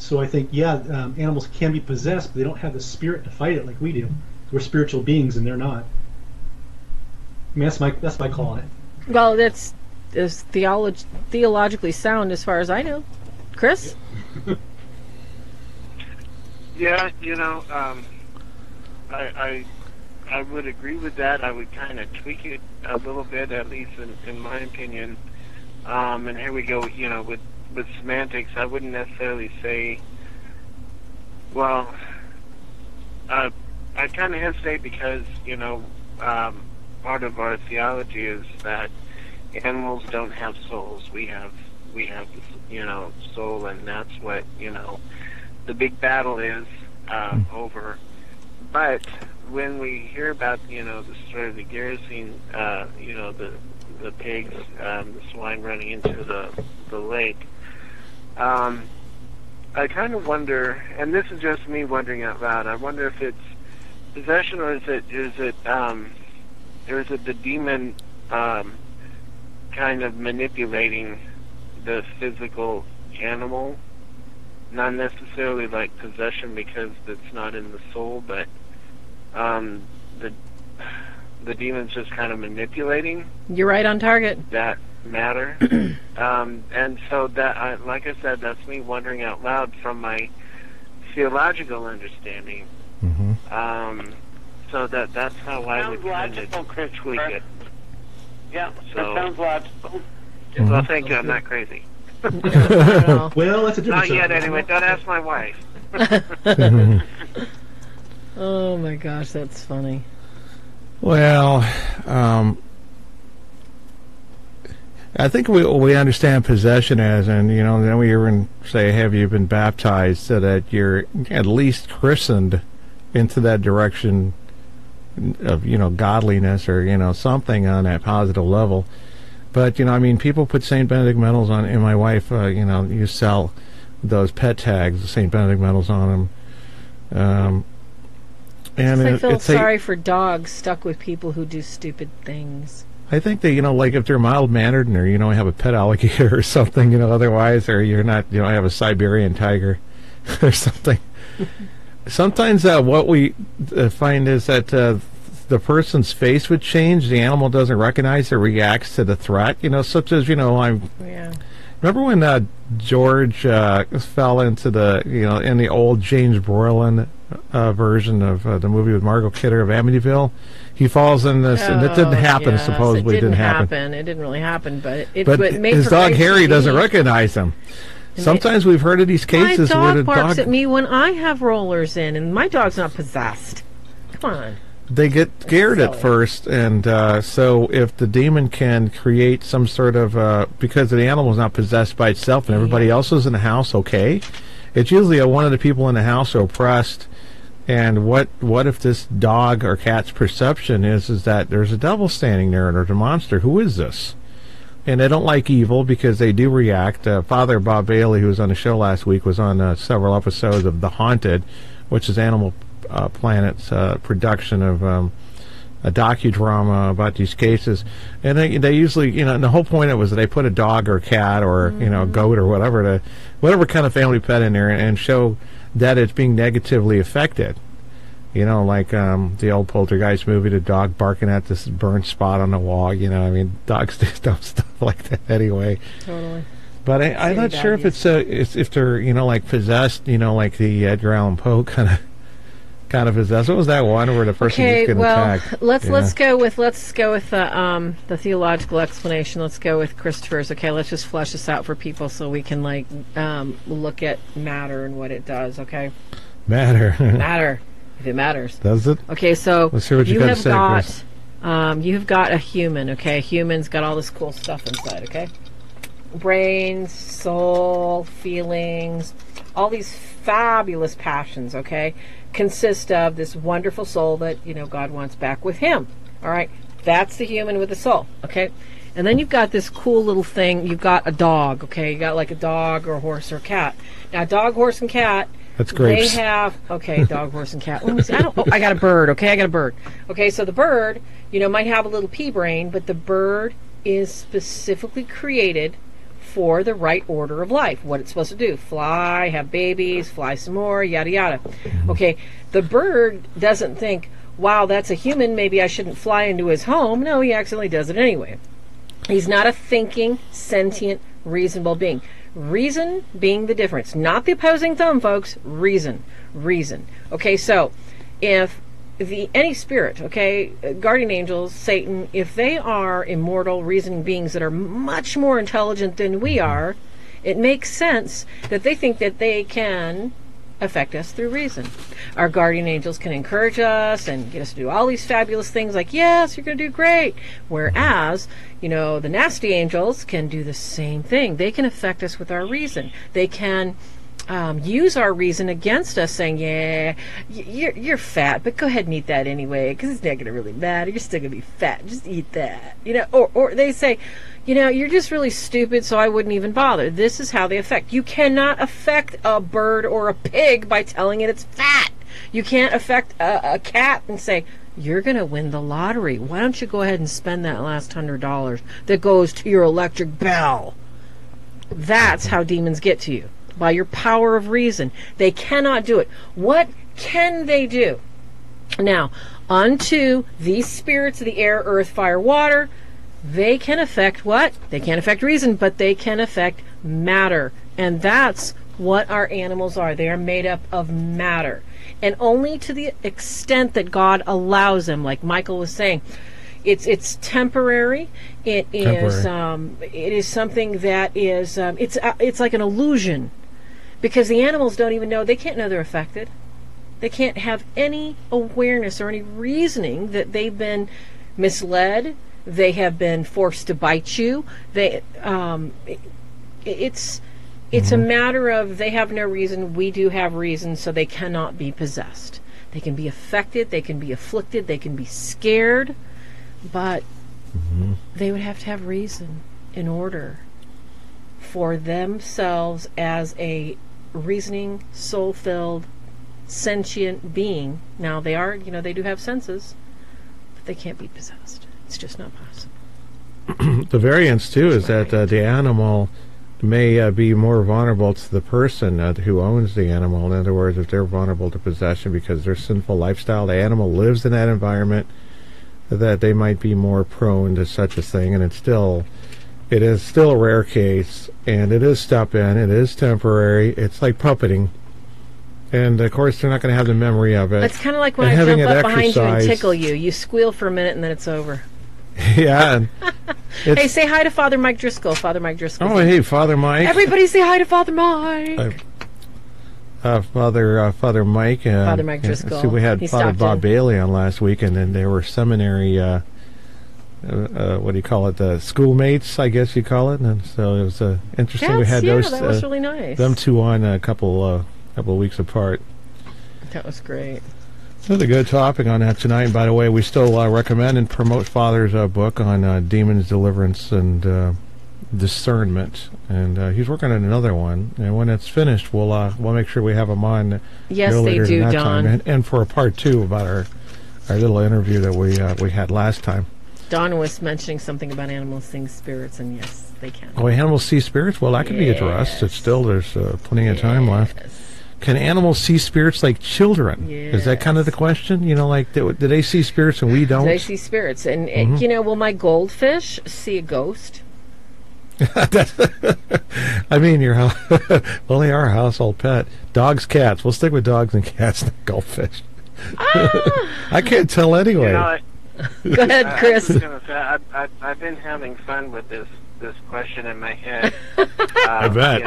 So I think, animals can be possessed, but they don't have the spirit to fight it like we do. We're spiritual beings, and they're not. I mean, that's my call on it. Well, that's theologically sound as far as I know. Chris? Yeah, I would agree with that. I would kind of tweak it a little bit, at least in my opinion. And here we go, with semantics. I wouldn't necessarily say, well, I kind of hesitate because, part of our theology is that animals don't have souls. We have soul, and that's what, the big battle is over. But when we hear about, the story of the Gerasene, the pigs, the swine running into the lake, I kind of wonder, and this is just me wondering out loud, I wonder if it's possession or is it the demon kind of manipulating the physical animal, not necessarily like possession because it's not in the soul, but the demon's just kind of manipulating. You're right on target. That matter. And so that, like I said, that's me wondering out loud from my theological understanding. Mm-hmm. So that's how I would kind of tweak it. Yeah, So, that sounds logical. Mm-hmm. Well, thank you. I'm not crazy. Well, Well, that's a different Not yet, subject. anyway. Don't ask my wife. oh my gosh, that's funny. Well, I think we understand possession as, and then we even say, have you been baptized, so that you're at least christened into that direction of godliness, or something on that positive level. But people put St. Benedict medals on, and my wife you sell those pet tags, St. Benedict medals on them. And I feel it's sorry for dogs stuck with people who do stupid things. I think that, like if they're mild-mannered and they're, have a pet alligator or something, otherwise, or you're not, have a Siberian tiger or something. Sometimes what we find is that the person's face would change. The animal doesn't recognize or reacts to the threat, such as, Yeah. Remember when George fell into the, in the old James Brolin version of the movie with Margot Kidder of Amityville? He falls in this, and it didn't happen, yes, supposedly. it didn't happen. It didn't really happen, but it But made his for dog great Harry TV. doesn't recognize him. Sometimes we've heard of these cases my where dog the barks dog, at me when I have rollers in, and my dog's not possessed. Come on. they get scared at silly. first, and so if the demon can create some sort of, because the animal's not possessed by itself and everybody else is in the house, okay, it's usually one of the people in the house are oppressed. And what if this dog or cat's perception is that there's a devil standing there, and there's a monster? Who is this? And they don't like evil because they do react. Father Bob Bailey, who was on the show last week, was on several episodes of The Haunted, which is Animal Planet's production of a docudrama about these cases. And they usually, and the whole point of it was that they put a dog or a cat or a goat or whatever kind of family pet in there and show that it's being negatively affected. Like the old Poltergeist movie, the dog barking at this burnt spot on the wall. Dogs do dumb stuff like that anyway. Totally. But I'm not sure if it's if they're like possessed. Like the Edgar Allan Poe kind of possessed. What was that one where the person just getting attacked? Let's go with the theological explanation. Let's go with Christopher's. Okay, let's just flesh this out for people so we can look at matter and what it does. Okay, matter. If it matters. Does it? Okay, so Let's hear what you got to say, Chris. You have got a human, okay? A human's got all this cool stuff inside, okay? Brain, soul, feelings, all these fabulous passions, okay? Consist of this wonderful soul that, God wants back with him. All right? That's the human with the soul, okay? And then you've got this cool little thing. You've got a dog, okay? You got like a dog or a horse or a cat. Now, dog, horse, and cat... That's grapes. They have, dog, horse, and cat. I got a bird, okay? I got a bird. Okay, so the bird, might have a little pea brain, but the bird is specifically created for the right order of life, what it's supposed to do. Fly, have babies, fly some more, yada, yada. Okay, the bird doesn't think, wow, that's a human, maybe I shouldn't fly into his home. No, he accidentally does it anyway. He's not a thinking, sentient, reasonable being. Reason being the difference. Not the opposing thumb, folks. Reason. Okay, so if any spirit, okay, guardian angels, Satan, if they are immortal, reasoning beings that are much more intelligent than we are, it makes sense that they think that they can affect us through reason. Our guardian angels can encourage us and get us to do all these fabulous things like, yes, you're going to do great. Whereas, the nasty angels can do the same thing. They can affect us with our reason. They can use our reason against us, saying, yeah, you're fat, but go ahead and eat that anyway, because it's not going to really matter. You're still going to be fat. Just eat that. Or they say, you're just really stupid, so I wouldn't even bother. This is how they affect. You cannot affect a bird or a pig by telling it it's fat. You can't affect a cat and say, you're going to win the lottery. Why don't you go ahead and spend that last $100 that goes to your electric bell? That's how demons get to you. By your power of reason. They cannot do it. What can they do? Now, unto these spirits of the air, earth, fire, water, they can affect what? They can't affect reason, but they can affect matter. And that's what our animals are. They are made up of matter. And only to the extent that God allows them, like Michael was saying, it's temporary. It is something that is it's like an illusion. Because the animals don't even know, they can't know they're affected. They can't have any awareness or any reasoning that they've been misled. They have been forced to bite you. It's a matter of they have no reason, we do have reason, so they cannot be possessed. They can be affected, they can be afflicted, they can be scared, but they would have to have reason in order for themselves as a reasoning, soul-filled, sentient being. Now they are, they do have senses, but they can't be possessed. It's just not possible. The variance too is that the animal may be more vulnerable to the person who owns the animal. In other words, if they're vulnerable to possession because their sinful lifestyle, the animal lives in that environment, that they might be more prone to such a thing. And it is still a rare case, and it is step-in, it is temporary, it's like puppeting. And, of course, they're not going to have the memory of it. It's kind of like when I jump up behind you and tickle you. You squeal for a minute, and then it's over. Yeah. Hey, say hi to Father Mike Driscoll. Father Mike Driscoll. Oh, hey, Father Mike. Everybody say hi to Father Mike. Father Mike. Father Mike Driscoll. See, we had Father Bob Bailey on last week, and then there were seminary... what do you call it? The schoolmates, I guess you call it. And so it was interesting. Yes, we had those. That was really nice. Them two on a couple of weeks apart. That was great. So a good topic on that tonight. And by the way, we still recommend and promote Father's book on demons, deliverance, and discernment. And he's working on another one. And when it's finished, we'll make sure we have him on. Yes, they do, Don. And for a part 2 about our little interview that we had last time. Don was mentioning something about animals seeing spirits, and yes, they can. Oh, animals see spirits? Well, that can be addressed. It's still, there's plenty of time left. Can animals see spirits like children? Yes. Is that kind of the question? Like, do they see spirits and we don't? They see spirits. And, will my goldfish see a ghost? I mean, only our household pet. Dogs, cats. We'll stick with dogs and cats, not goldfish. I can't tell anyway. Go ahead, Chris. I was gonna say, I've been having fun with this question in my head. I bet.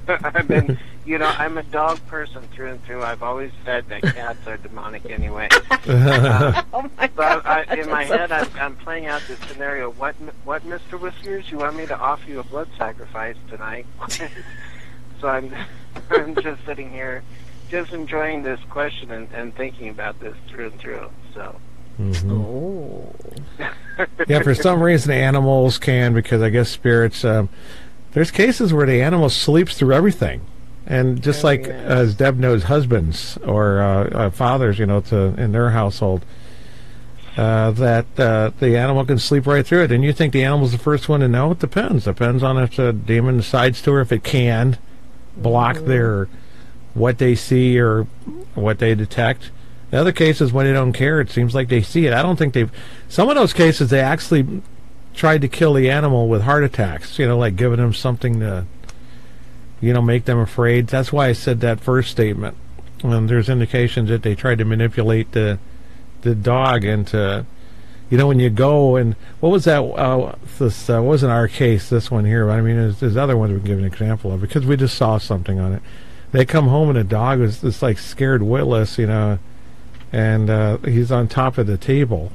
I've been, I'm a dog person through and through. I've always said that cats are demonic anyway. Oh my God! In my head, I'm playing out this scenario. What, Mr. Whiskers? You want me to offer you a blood sacrifice tonight? So I'm just sitting here, just enjoying this question and thinking about this through and through. So. Mm-hmm. Oh. Yeah, for some reason animals can, because I guess spirits, there's cases where the animal sleeps through everything. And just as Deb knows, husbands or fathers, in their household, that the animal can sleep right through it. And you think the animal's the first one to know? It depends. Depends on if the demon decides to, or if it can block their what they see or what they detect. In other cases, when they don't care, it seems like they see it. I don't think they've... Some of those cases, they actually tried to kill the animal with heart attacks, like giving them something to, make them afraid. That's why I said that first statement. And there's indications that they tried to manipulate the dog into, when you go and... What was that? This wasn't our case, this one here. But I mean, there's other ones we can give an example of, because we just saw something on it. They come home and the dog was just like scared witless, and he's on top of the table,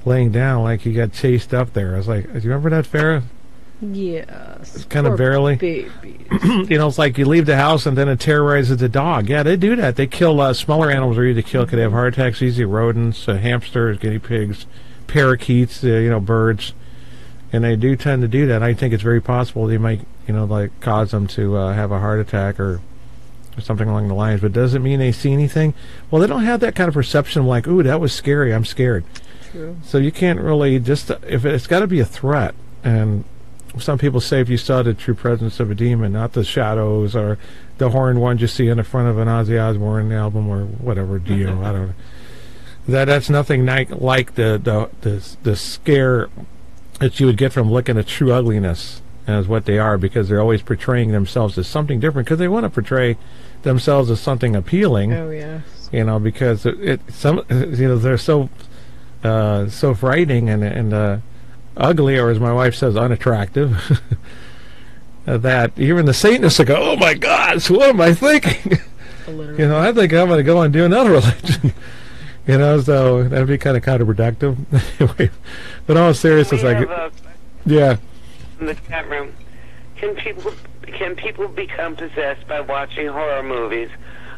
laying down like he got chased up there. I was like, do you remember that, Farah? Yes. It's kind of barely. Babies. It's like you leave the house and then it terrorizes the dog. Yeah, they do that. They kill smaller animals are easy to kill because they have heart attacks, easy rodents, hamsters, guinea pigs, parakeets, birds. And they do tend to do that. I think it's very possible they might, cause them to have a heart attack or something along the lines. But does it mean they see anything? Well, they don't have that kind of perception like, ooh, that was scary, I'm scared. True. So you can't really if it's got to be a threat. And some people say if you saw the true presence of a demon, not the shadows or the horned ones you see in the front of an Ozzy Osbourne album or whatever, Deel, I don't know. That's nothing like the scare that you would get from looking at true ugliness as what they are, because they're always portraying themselves as something different because they want to portray themselves as something appealing. Oh yes. Because they're so frightening and ugly, or as my wife says, unattractive. That even the Satanists will go, "Oh my God, so what am I thinking?" I think I'm going to go and do another religion. So that'd be kind of counterproductive. Anyway, but all seriousness, yeah. In the chat room, can people become possessed by watching horror movies?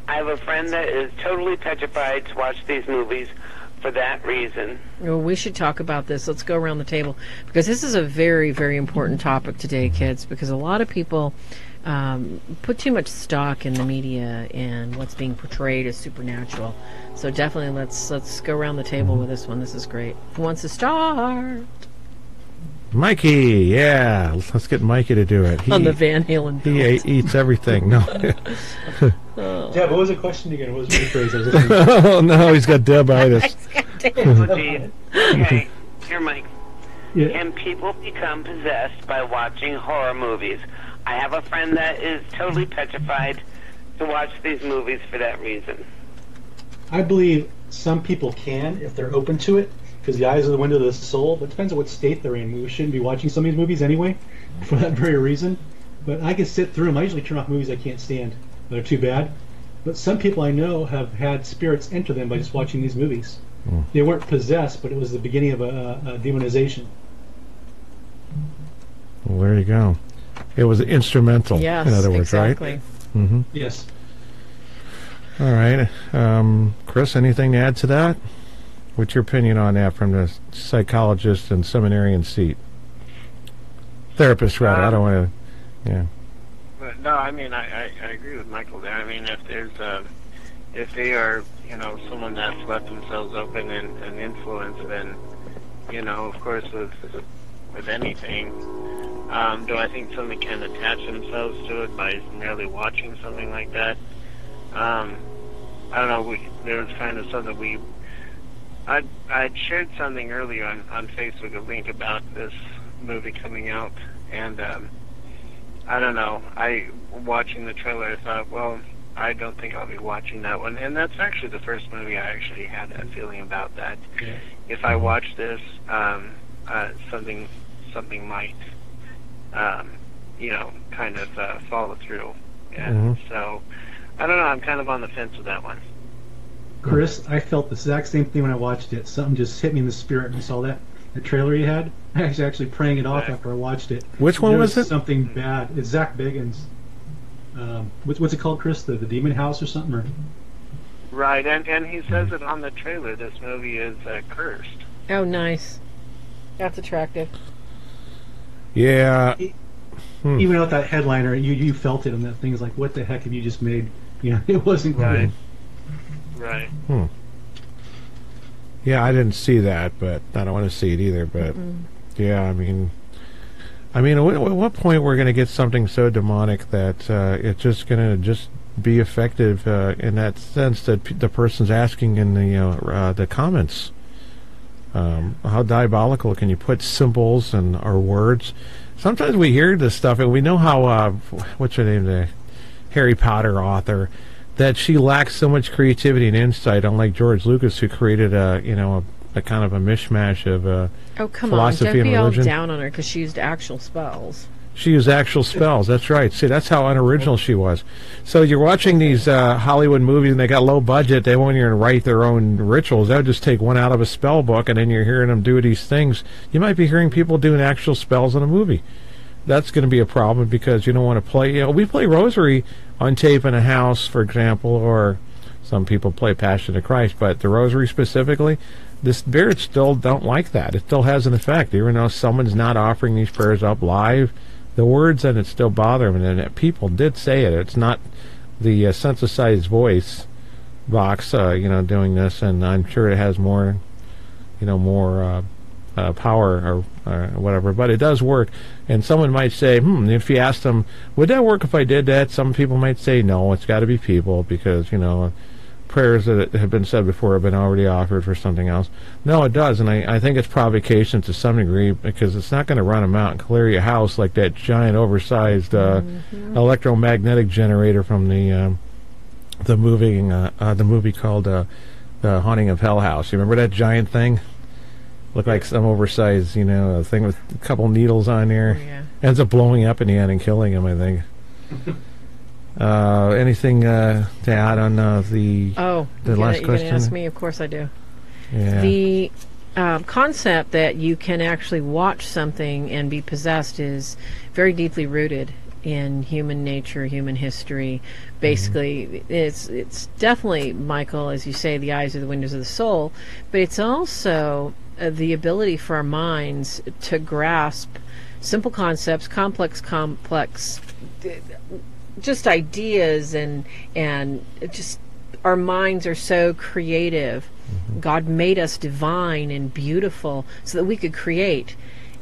I have a friend that is totally petrified to watch these movies for that reason. Well, we should talk about this. Let's go around the table, because this is a very, very important topic today, kids, because a lot of people put too much stock in the media and what's being portrayed as supernatural. So definitely let's go around the table with this one. This is great. Who wants to start? Mikey, yeah. Let's get Mikey to do it. On the Van Halen. He eats everything. No. Deb, what was the question again? What was the phrase? Oh, no, he's got Debitis. Okay, here, Mike. Yeah. Can people become possessed by watching horror movies? I have a friend that is totally petrified to watch these movies for that reason. I believe some people can if they're open to it, because the eyes are the window of the soul. But it depends on what state they're in. We shouldn't be watching some of these movies anyway, for that very reason. But I can sit through them. I usually turn off movies I can't stand that are too bad. But some people I know have had spirits enter them by just watching these movies. They weren't possessed, but it was the beginning of a demonization. Well, there you go. It was instrumental, yes, in other words, exactly. Right? Mm-hmm. Yes. All right. Chris, anything to add to that? What's your opinion on that from the psychologist and seminarian seat? Therapist, rather. I don't want to... Yeah. But no, I mean, I agree with Michael there. I mean, if they are, someone that's left themselves open and influenced, then, of course, with anything, do I think somebody can attach themselves to it by merely watching something like that? I don't know. There was kind of something I'd shared something earlier on Facebook, a link about this movie coming out, and I don't know. Watching the trailer, I thought, well, I don't think I'll be watching that one. And that's actually the first movie I actually had that feeling about that. Yeah. If I watch this, something might, kind of follow through. And so, I don't know. I'm kind of on the fence with that one. Chris, I felt the exact same thing when I watched it. Something just hit me in the spirit when I saw that. The trailer you had, I was actually praying it off after I watched it. Which one was it? Something bad. It's Zach Bagans. What's it called, Chris? The Demon House or something? Or? Right, and he says it on the trailer. This movie is cursed. Oh, nice. That's attractive. Yeah. Even without that headliner, you felt it, and that thing's like, what the heck have you just made? It wasn't right. good. Right. Yeah, I didn't see that, but I don't want to see it either. But yeah, I mean, at what point we're going to get something so demonic that it's just going to just be effective in that sense that the person's asking in the comments? How diabolical can you put symbols and our words? Sometimes we hear this stuff and we know how what's her name, the Harry Potter author, that she lacks so much creativity and insight, unlike George Lucas, who created a kind of a mishmash of philosophy don't and be all religion. down on her because she used actual spells. She used actual spells. That's right. See, that's how unoriginal she was. So you're watching these Hollywood movies, and they got low budget. They won't even write their own rituals. They'll just take one out of a spell book, and then you're hearing them do these things. You might be hearing people doing actual spells in a movie. That's going to be a problem because you don't want to play. We play Rosary on tape in a house, for example, or some people play Passion of Christ, but the Rosary specifically, the spirits still don't like that. It still has an effect, even though someone's not offering these prayers up live. The words in it still bother them, and people did say it. It's not the synthesized voice box, doing this, and I'm sure it has more power or whatever, but it does work. And someone might say, if you asked them, would that work if I did that? Some people might say, no, it's got to be people because, prayers that have been said before have been already offered for something else. No, it does, and I think it's provocation to some degree because it's not going to run them out and clear your house like that giant oversized electromagnetic generator from the movie called The Haunting of Hell House. You remember that giant thing? Looked like some oversized, a thing with a couple needles on there. Oh, yeah. Ends up blowing up in the end and killing him, I think. Anything to add on the last question? You're going to ask me? Of course I do. Yeah. The concept that you can actually watch something and be possessed is very deeply rooted in human nature, human history. Basically, it's definitely, Michael, as you say, the eyes are the windows of the soul, but it's also the ability for our minds to grasp simple concepts, complex just ideas, and just our minds are so creative. God made us divine and beautiful so that we could create.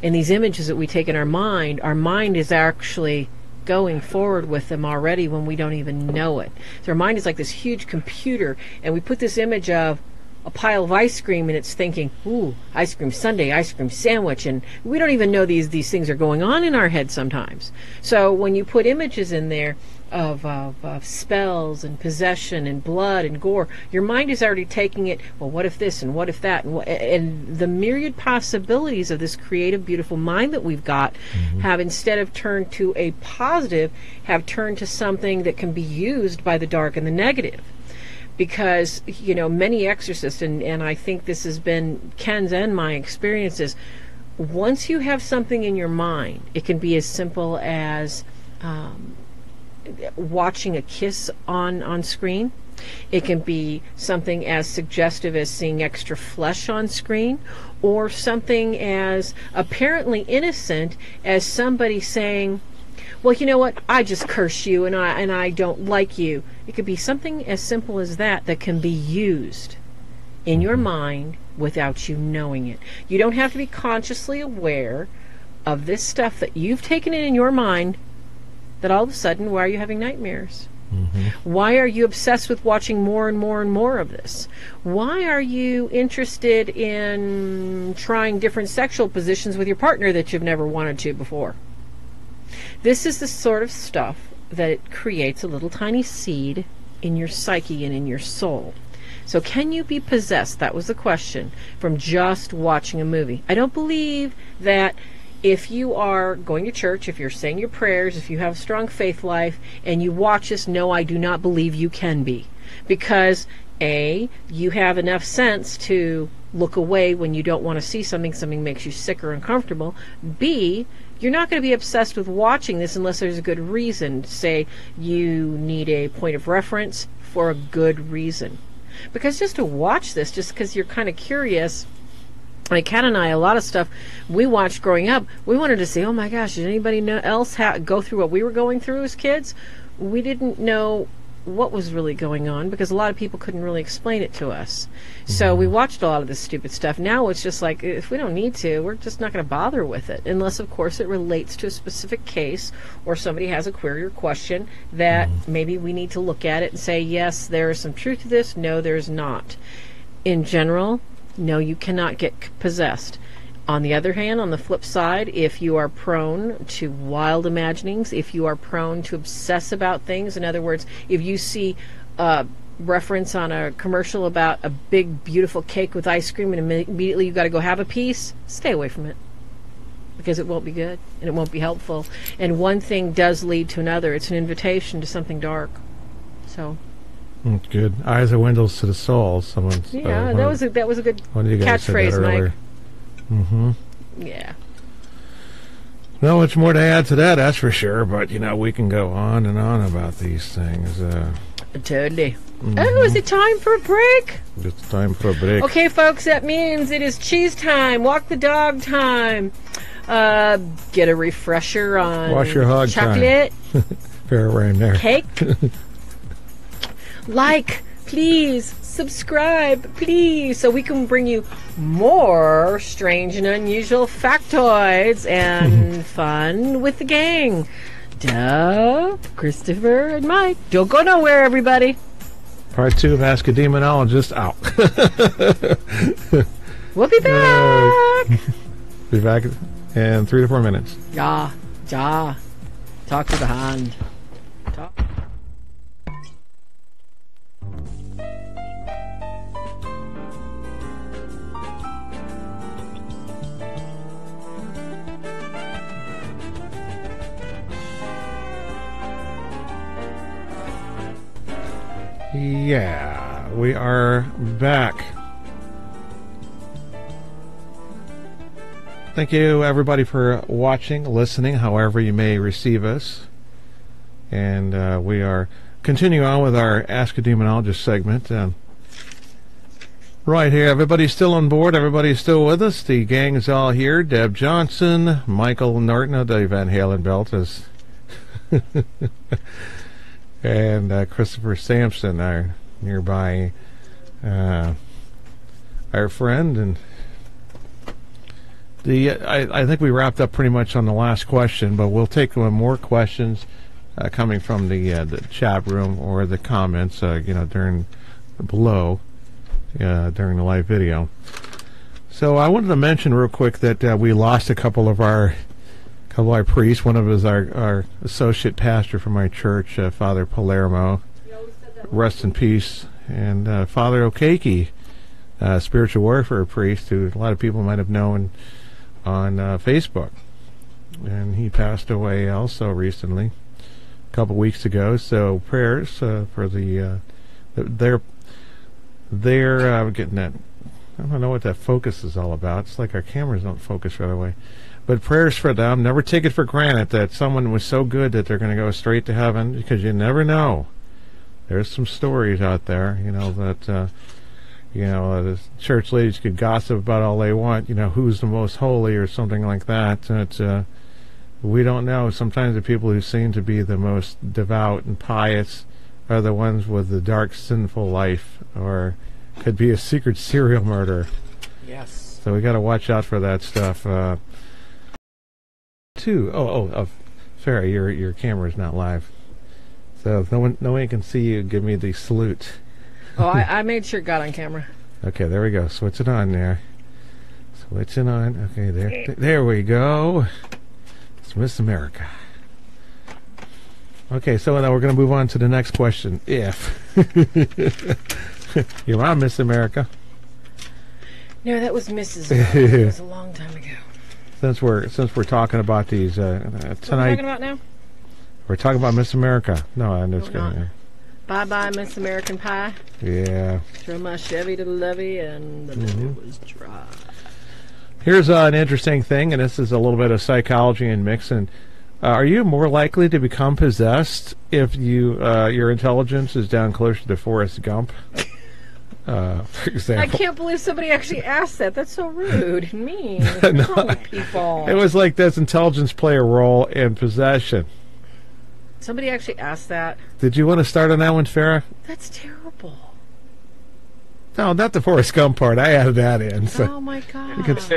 And these images that we take in our mind is actually going forward with them already when we don't even know it. So our mind is like this huge computer, and we put this image of a pile of ice cream, and it's thinking, ooh, ice cream sundae, ice cream sandwich, and we don't even know these things are going on in our head sometimes. So when you put images in there of spells and possession and blood and gore, your mind is already taking it, well, what if this and what if that, and the myriad possibilities of this creative, beautiful mind that we've got have, instead of turned to a positive, have turned to something that can be used by the dark and the negative. Because, many exorcists, and I think this has been Ken's and my experiences, once you have something in your mind, it can be as simple as watching a kiss on screen. It can be something as suggestive as seeing extra flesh on screen, or something as apparently innocent as somebody saying, well, you know what, I just curse you and I don't like you. It could be something as simple as that can be used in your mind without you knowing it. You don't have to be consciously aware of this stuff that you've taken in your mind, that all of a sudden, why are you having nightmares? Why are you obsessed with watching more and more and more of this? Why are you interested in trying different sexual positions with your partner that you've never wanted to before? This is the sort of stuff that it creates a little tiny seed in your psyche and in your soul. So can you be possessed? That was the question, from just watching a movie. I don't believe that if you are going to church, if you're saying your prayers, if you have a strong faith life, and you watch this, no, I do not believe you can be. Because, A, you have enough sense to look away when you don't want to see something makes you sick or uncomfortable. B, you're not going to be obsessed with watching this unless there's a good reason. Say you need a point of reference for a good reason. Because just to watch this, just because you're kind of curious, like Kat and I, a lot of stuff we watched growing up, we wanted to say, oh my gosh, did anybody else go through what we were going through as kids? We didn't know what was really going on, because a lot of people couldn't really explain it to us. So we watched a lot of this stupid stuff. Now it's just like, if we don't need to, we're just not going to bother with it, unless, of course, it relates to a specific case or somebody has a query or question that maybe we need to look at it and say, yes, there is some truth to this, no, there's not. In general, no, you cannot get possessed. On the other hand, on the flip side, if you are prone to wild imaginings, if you are prone to obsess about things, in other words, if you see a reference on a commercial about a big, beautiful cake with ice cream and immediately you've got to go have a piece, stay away from it, because it won't be good and it won't be helpful. And one thing does lead to another. It's an invitation to something dark. So... Good. Eyes are windows to the soul. Someone's. Yeah, that was a good catchphrase, Mike. Mm-hmm. Yeah. Not much more to add to that, that's for sure. But we can go on and on about these things. Totally. Oh, is it time for a break? It's time for a break. Okay, folks, that means it is cheese time, walk the dog time, get a refresher on wash your hog chocolate, fair right there. Cake. Like, please, subscribe, please, so we can bring you more strange and unusual factoids and fun with the gang. Duh, Christopher and Mike. Don't go nowhere, everybody. Part 2 of Ask a Demonologist out. We'll be back. Be back in 3 to 4 minutes. Ja. Talk to the hand. Talk. Yeah, we are back. Thank you, everybody, for watching, listening, however you may receive us. And we are continuing on with our Ask a Demonologist segment. Right here, everybody's still on board. Everybody's still with us. The gang is all here. Deb Johnson, Michael Norton of the Van Halen belt is... and Christopher Sampson, our nearby our friend. And I think we wrapped up pretty much on the last question, but we'll take more questions coming from the chat room or the comments during below during the live video. So I wanted to mention real quick that we lost a couple of our priests. One of us, our associate pastor from my church, Father Palermo, rest in peace, and Father Okeke, spiritual warfare priest, who a lot of people might have known on Facebook, and he passed away also recently, a couple weeks ago. So prayers for they're getting that. I don't know what that focus is all about. It's like our cameras don't focus right away. But prayers for them. Never take it for granted that someone was so good that they're going to go straight to heaven, because you never know. There's some stories out there, that the church ladies could gossip about all they want, who's the most holy or something like that. That we don't know. Sometimes the people who seem to be the most devout and pious are the ones with the dark, sinful life, or could be a secret serial murderer. Yes. So we got to watch out for that stuff. Farah, your camera's not live, so no one can see you. Give me the salute. Oh, I made sure it got on camera. Okay, there we go. Switch it on there. Switch it on. Okay, there we go. It's Miss America. Okay, so now we're going to move on to the next question. If you're on Miss America. No, that was Mrs. It was a long time ago. Since we're talking about these tonight, what are we talking about now? We're talking about Miss America. No, I'm just kidding. Bye bye, Miss American Pie. Yeah. Throw my Chevy to the levee, and the levee was dry. Here's an interesting thing, and this is a little bit of psychology and mixing. Are you more likely to become possessed if your intelligence is down closer to Forrest Gump? For example. I can't believe somebody actually asked that. That's so rude and mean. No, people. It was like, does intelligence play a role in possession? Somebody actually asked that. Did you want to start on that one, Farah? That's terrible. No, not the Forrest Gump part. I added that in. So Oh my gosh.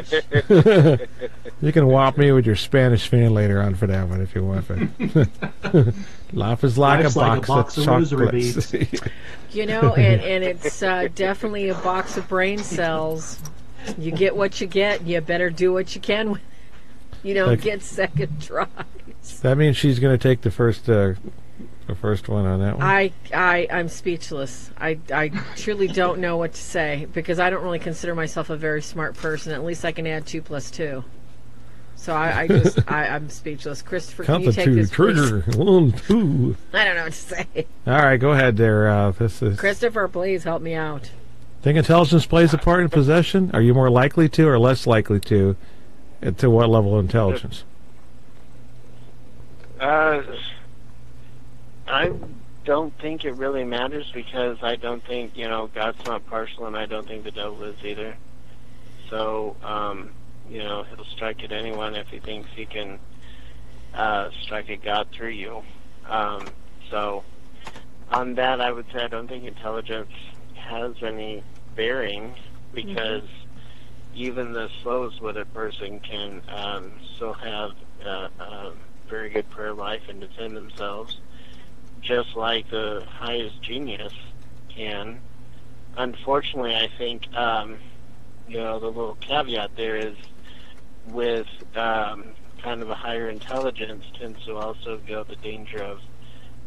you can whop me with your Spanish fan later on for that one if you want. But life is like Life's a box of rosary chocolates. beads. You know, and it's definitely a box of brain cells. You get what you get. You better do what you can with it. You don't get second tries. That means she's going to take the first one on that one. I'm speechless. I truly don't know what to say because I don't really consider myself a very smart person. At least I can add 2 + 2. So I'm speechless. Christopher, Count can you the take two. this, Trigger. please? 1, 2. I don't know what to say. All right, go ahead there. This is. Christopher, please help me out. Think intelligence plays a part in possession? Are you more likely to or less likely to? And to what level of intelligence? I don't think it really matters because I don't think, God's not partial and I don't think the devil is either. So, he'll strike at anyone if he thinks he can strike at God through you. So, on that, I would say I don't think intelligence has any bearing because even the slowest witted person can still have a very good prayer life and defend themselves, just like the highest genius can. Unfortunately, I think, the little caveat there is with kind of a higher intelligence tends to also go the danger of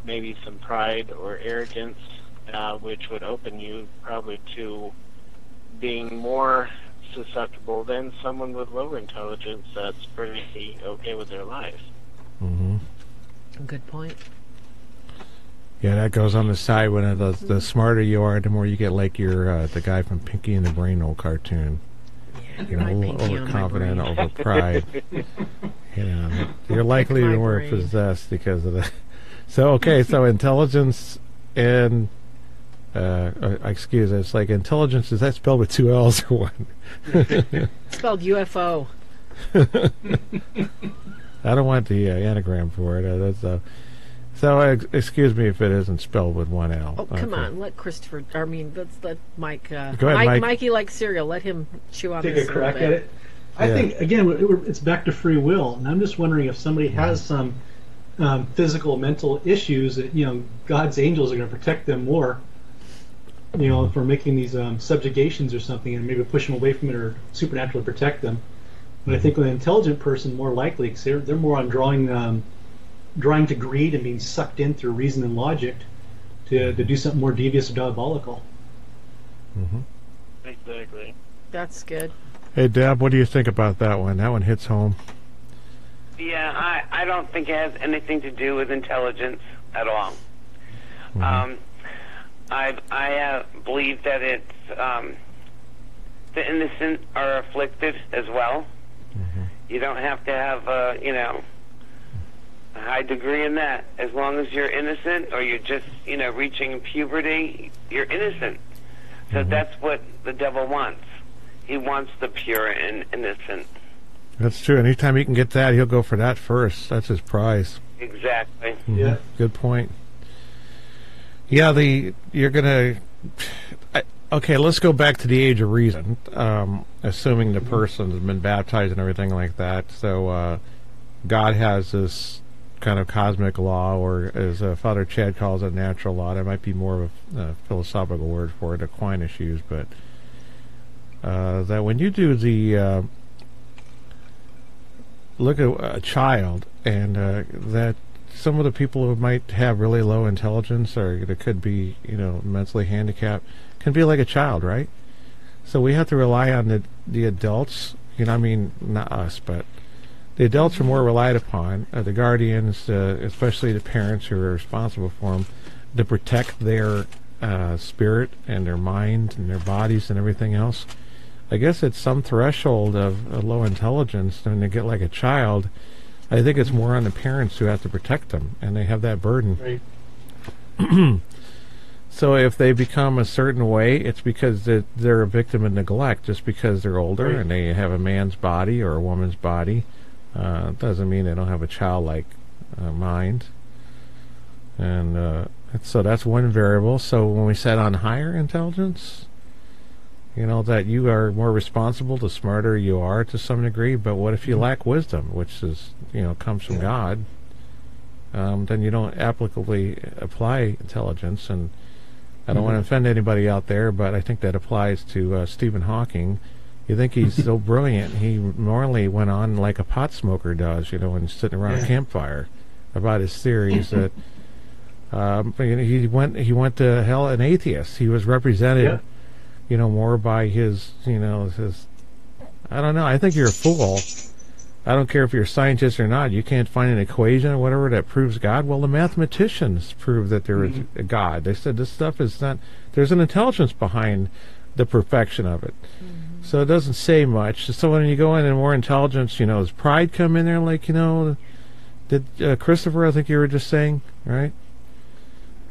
maybe some pride or arrogance, which would open you probably to being more susceptible than someone with lower intelligence that's pretty okay with their life. Mm-hmm. Good point. Yeah, that goes on the side. When the smarter you are, the more you get like your the guy from Pinky and the Brain old cartoon. Yeah, Overconfident, over pride. You're likely to be more possessed because of that. So so intelligence and it's like intelligence. Is that spelled with 2 L's or one? It's spelled UFO. I don't want the anagram for it. Excuse me if it isn't spelled with 1 L. Oh, come on. Let Christopher, let's let Mike. Go ahead, Mike. Mikey likes cereal. Let him chew on Take this a crack bit. at it. I think, again, it's back to free will. And I'm just wondering if somebody has some physical, mental issues that, God's angels are going to protect them more, for making these subjugations or something and maybe push them away from it or supernaturally protect them. But I think with an intelligent person, more likely, because they're more on drawing to greed and being sucked in through reason and logic to do something more devious or diabolical. Mm-hmm. Exactly. That's good. Hey, Deb, what do you think about that one? That one hits home. Yeah, I don't think it has anything to do with intelligence at all. Mm-hmm. I believe that it's the innocent are afflicted as well. Mm-hmm. You don't have to have a high degree in that. As long as you're innocent or you're just reaching puberty, you're innocent. So that's what the devil wants. He wants the pure and innocent. That's true. Anytime he can get that, he'll go for that first. That's his prize. Exactly. Mm-hmm. Yeah. Good point. Yeah, you're gonna. Okay, let's go back to the age of reason. Assuming the person has been baptized and everything like that. So God has this kind of cosmic law, or as Father Chad calls it, natural law. That might be more of a philosophical word for it. Aquinas used, but that when you do the look at a child, and that some of the people who might have really low intelligence or that could be, mentally handicapped, can be like a child, right? So we have to rely on the adults. Not us, but the adults are more relied upon, the guardians, especially the parents who are responsible for them, to protect their spirit and their mind and their bodies and everything else. I guess it's some threshold of low intelligence, when they get like a child, I think it's more on the parents who have to protect them, and they have that burden. Right. So if they become a certain way, it's because they're a victim of neglect, just because they're older and they have a man's body or a woman's body. Doesn't mean they don't have a childlike mind. And so that's one variable. So when we said on higher intelligence, that you are more responsible the smarter you are to some degree, but what if you lack wisdom, which is, comes from God? Then you don't applicably apply intelligence. And I don't want to offend anybody out there, but I think that applies to Stephen Hawking. You think he's so brilliant, he normally went on like a pot smoker does, when he's sitting around a campfire about his theories that he went to hell an atheist. He was represented, more by his, his. I don't know. I think you're a fool. I don't care if you're a scientist or not. You can't find an equation or whatever that proves God. Well, the mathematicians prove that there is a God. They said this stuff is not. There's an intelligence behind the perfection of it. So it doesn't say much. So when you go in and more intelligence, does pride come in there? Like, did Christopher, I think you were just saying, right?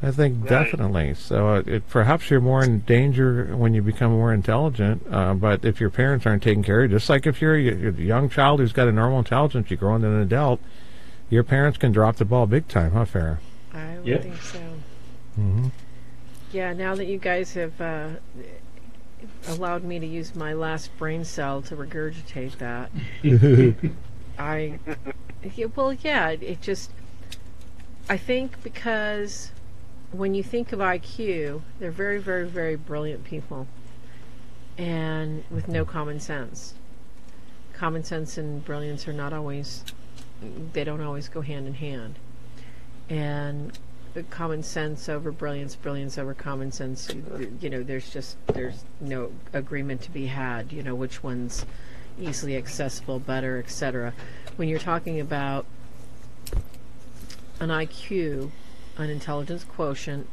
I think definitely. So perhaps you're more in danger when you become more intelligent. But if your parents aren't taking care of you, just like if you're a young child who's got a normal intelligence, you grow into an adult, your parents can drop the ball big time, huh, Farah? I would think so. Mm-hmm. Yeah, now that you guys have allowed me to use my last brain cell to regurgitate that, I think because when you think of IQ, they're very, very, very brilliant people, and with no common sense. Common sense and brilliance are not always, they don't always go hand in hand. And common sense over brilliance, brilliance over common sense, there's no agreement to be had, which one's easily accessible, better, etc. When you're talking about an IQ, an intelligence quotient,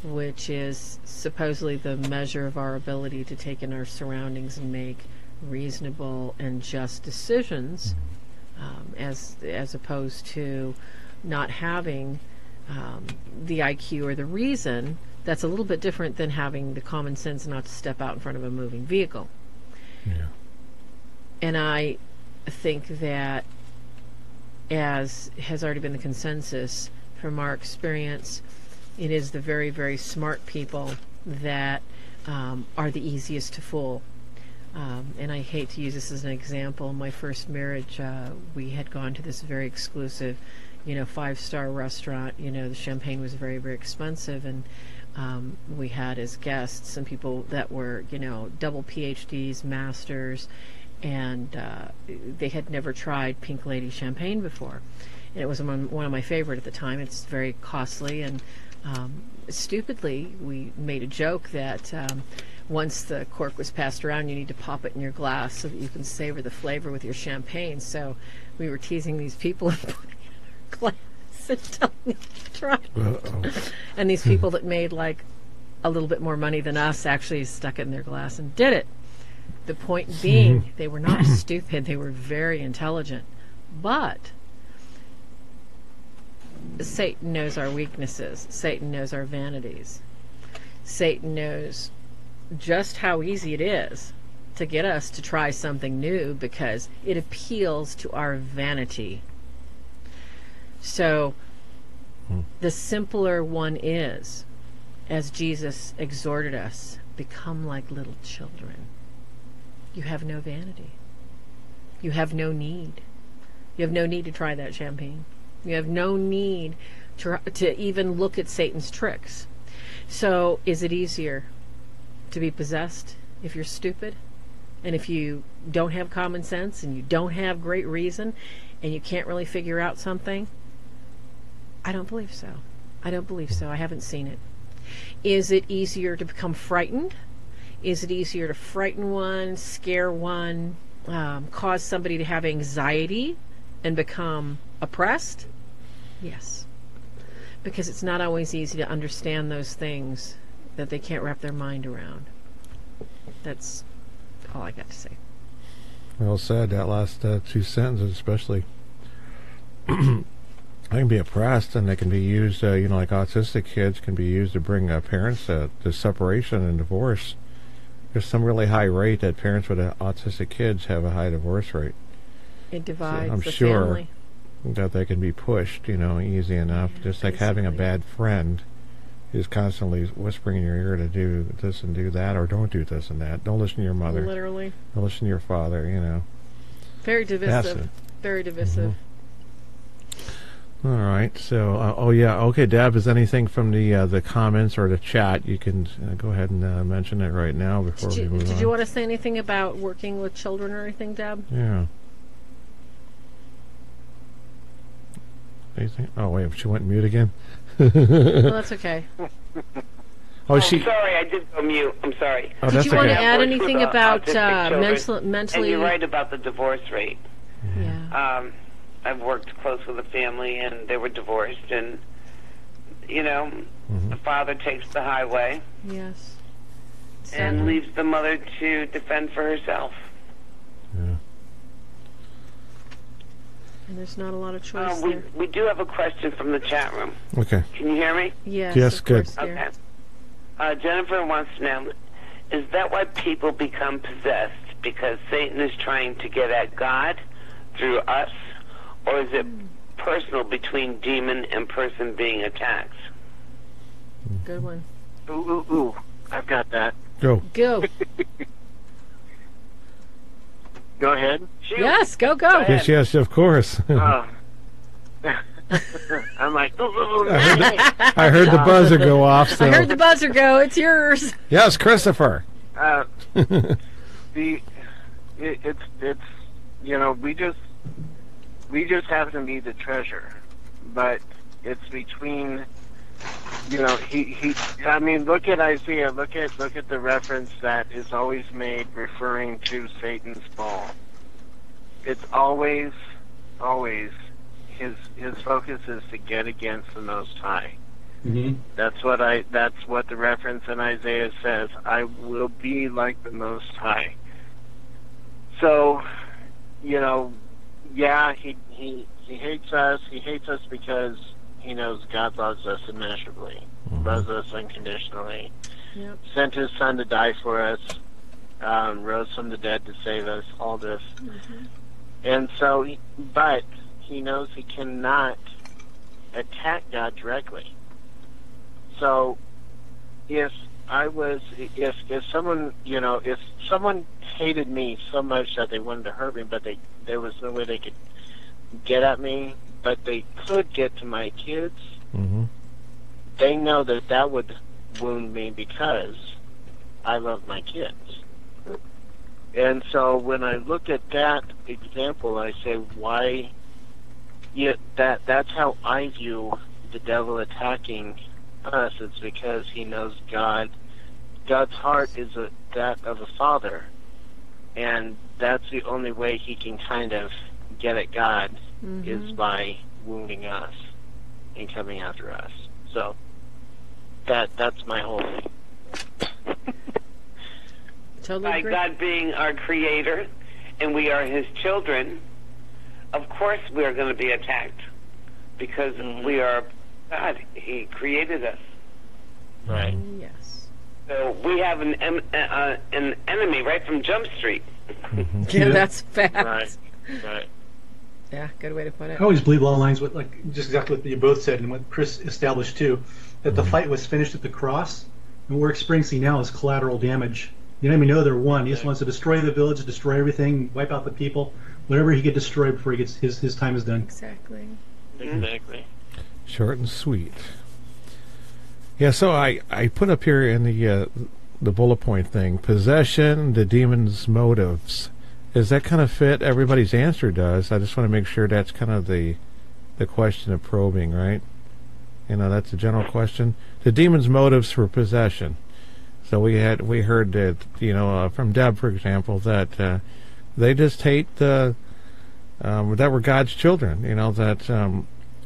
which is supposedly the measure of our ability to take in our surroundings and make reasonable and just decisions, as opposed to not having the IQ or the reason, that's a little bit different than having the common sense not to step out in front of a moving vehicle. Yeah. And I think that, as has already been the consensus from our experience, it is the very, very smart people that are the easiest to fool. And I hate to use this as an example. In my first marriage, we had gone to this very exclusive, 5-star restaurant. The champagne was very, very expensive, and we had as guests some people that were, double PhDs, masters, and they had never tried Pink Lady champagne before. And it was one of my favorite at the time. It's very costly, and stupidly, we made a joke that once the cork was passed around, you need to pop it in your glass so that you can savor the flavor with your champagne. So we were teasing these people and putting it in our glass and telling them to try. And these people that made like a little bit more money than us actually stuck it in their glass and did it. The point being, they were not stupid. They were very intelligent. But Satan knows our weaknesses. Satan knows our vanities. Satan knows just how easy it is to get us to try something new because it appeals to our vanity. So the simpler one is, as Jesus exhorted us, become like little children. You have no vanity. You have no need. You have no need to try that champagne. You have no need to even look at Satan's tricks. So is it easier to be possessed if you're stupid, and if you don't have common sense, and you don't have great reason, and you can't really figure out something? I don't believe so. I don't believe so. I haven't seen it. Is it easier to become frightened? Is it easier to frighten one, scare one, cause somebody to have anxiety and become oppressed? Yes. Because it's not always easy to understand those things that they can't wrap their mind around. That's all I got to say. Well said. That last 2 sentences especially. They can be oppressed, and they can be used, like autistic kids can be used to bring parents to separation and divorce. There's some really high rate that parents with autistic kids have a high divorce rate. It divides I'm the sure. family. that they can be pushed, easy enough. Just like having a bad friend who's constantly whispering in your ear to do this and do that, or don't do this and that. Don't listen to your mother. Literally. Don't listen to your father, Very divisive. Very divisive. All right. So, okay, Deb, is anything from the comments or the chat? You can go ahead and mention it right now before we move on. Did you want to say anything about working with children or anything, Deb? Yeah. Anything? Oh, wait, she went mute again? Well, that's okay. Sorry, I did go mute. I'm sorry. Oh, did you want to add I've worked anything with, about autistic mentally? And you're right about the divorce rate. Yeah. I've worked close with a family, and they were divorced, and the father takes the highway. Yes. And leaves the mother to defend for herself. Yeah. And there's not a lot of choice there. We do have a question from the chat room. Okay. Can you hear me? Yes. Yes, good. Course, dear. Okay. Jennifer wants to know, is that why people become possessed? Because Satan is trying to get at God through us? Or is it personal between demon and person being attacked? Good one. Ooh. I've got that. Go. Go. Go ahead. Shoot. Yes, go. Yes, of course. I'm like, I heard the buzzer go off. So. I heard the buzzer go. It's yours. Yes, Christopher. it's we just happen to be the treasure, but it's between, I mean, look at Isaiah, look at the reference that is always made referring to Satan's ball. It's always his focus is to get against the Most High. Mm-hmm. That's what the reference in Isaiah says. I will be like the Most High. So, yeah, he hates us. He hates us because he knows God loves us immeasurably, loves us unconditionally. Yep. Sent his son to die for us, rose from the dead to save us, all this. Mm-hmm. And so, but he knows he cannot attack God directly. So, if someone, if someone hated me so much that they wanted to hurt me, but there was no way they could get at me, but they could get to my kids, they know that would wound me because I love my kids. And so when I look at that example, I say, why? That's how I view the devil attacking us. It's because he knows God. God's heart is that of a father, and that's the only way he can kind of get at God is by wounding us and coming after us. So that's my whole thing. Totally By agree. God being our creator and we are his children, of course we are going to be attacked because we are God. He created us. Right. Yes. So we have an enemy right from Jump Street. Yeah, that's fact. Right. Yeah, good way to put it. I always believe along the lines with just exactly what you both said and what Chris established too, that the fight was finished at the cross, and what we're experiencing now is collateral damage. The enemy know they're won. He just wants to destroy the village, destroy everything, wipe out the people, whatever he could destroy before he gets his time is done. Exactly. Exactly. Short and sweet. Yeah, so I put up here in the bullet point thing, possession, the demon's motives. Does that kind of fit? Everybody's answer does. I just want to make sure that's kind of the question of probing, right? That's a general question. The demon's motives for possession. So we heard that, from Deb, for example, that they just hate that we're God's children. That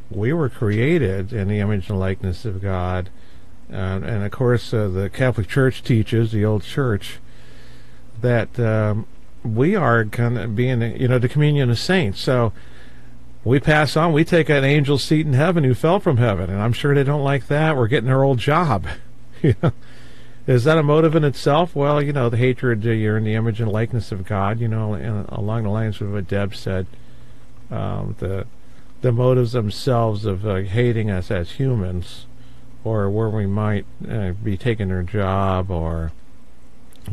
we were created in the image and likeness of God. And of course, the Catholic Church teaches, the old church, that we are kind of being, the communion of saints. So we pass on, we take an angel's seat in heaven who fell from heaven, and I'm sure they don't like that. We're getting our old job. Is that a motive in itself? Well, the hatred, you're in the image and likeness of God, and along the lines of what Deb said, the the motives themselves of hating us as humans, or where we might be taking their job, or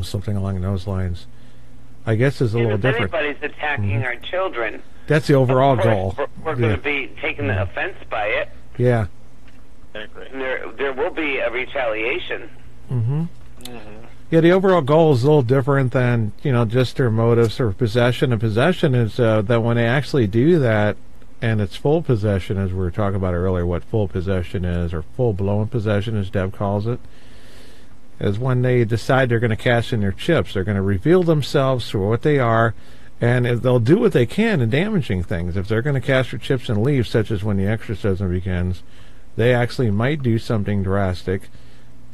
something along those lines, I guess is a little different. If anybody's attacking our children, that's the overall goal. We're going to be taking the offense by it. Yeah. Exactly. And there will be a retaliation. Mm-hmm. Yeah, the overall goal is a little different than, just their motives or possession. And possession is that when they actually do that, and it's full possession, as we were talking about earlier, what full possession is, or full-blown possession, as Deb calls it, is when they decide they're going to cash in their chips. They're going to reveal themselves for what they are, and they'll do what they can in damaging things. If they're going to cash their chips and leave, such as when the exorcism begins, they actually might do something drastic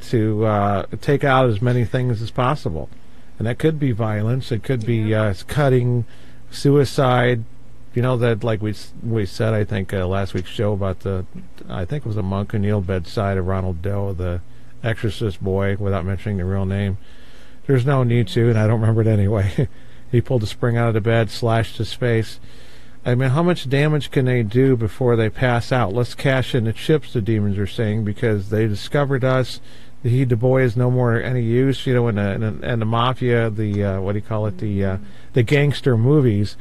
to take out as many things as possible. And that could be violence. It could be cutting, suicide. That, like we said, I think, last week's show about I think it was a monk who kneeled bedside of Ronald Doe, the exorcist boy, without mentioning the real name. There's no need to, and I don't remember it anyway. He pulled the spring out of the bed, slashed his face. I mean, how much damage can they do before they pass out? Let's cash in the chips, the demons are saying, because they discovered us. The boy is no more any use. In the mafia, the gangster movies,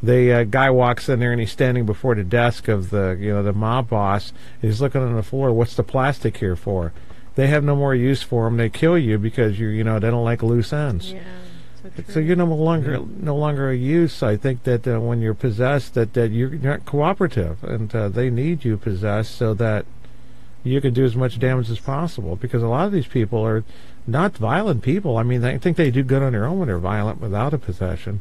the guy walks in there and he's standing before the desk of the mob boss. He's looking on the floor. What's the plastic here for? They have no more use for them. They kill you because they don't like loose ends. Yeah. So you're no longer a use. I think that when you're possessed, that you're not cooperative, and they need you possessed so that you can do as much damage as possible. Because a lot of these people are not violent people. I mean, I think they do good on their own when they're violent without a possession,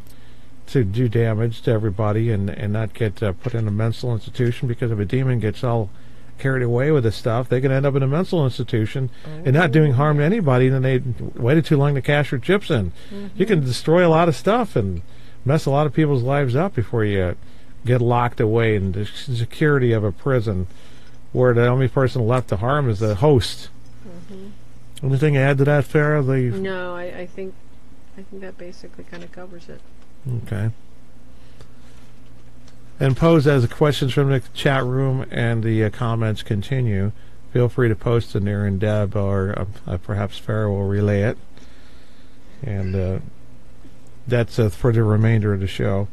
to do damage to everybody and not get put in a mental institution. Because if a demon gets all carried away with this stuff, they can end up in a mental institution and not doing harm to anybody, and then they waited too long to cash their chips in. You can destroy a lot of stuff and mess a lot of people's lives up before you get locked away in the security of a prison where the only person left to harm is the host. Anything to add to that, Farah? No, I think that basically kind of covers it. Okay. And pose as questions from the chat room, and the comments continue. Feel free to post in there, and Deb or perhaps Farah will relay it. And that's for the remainder of the show.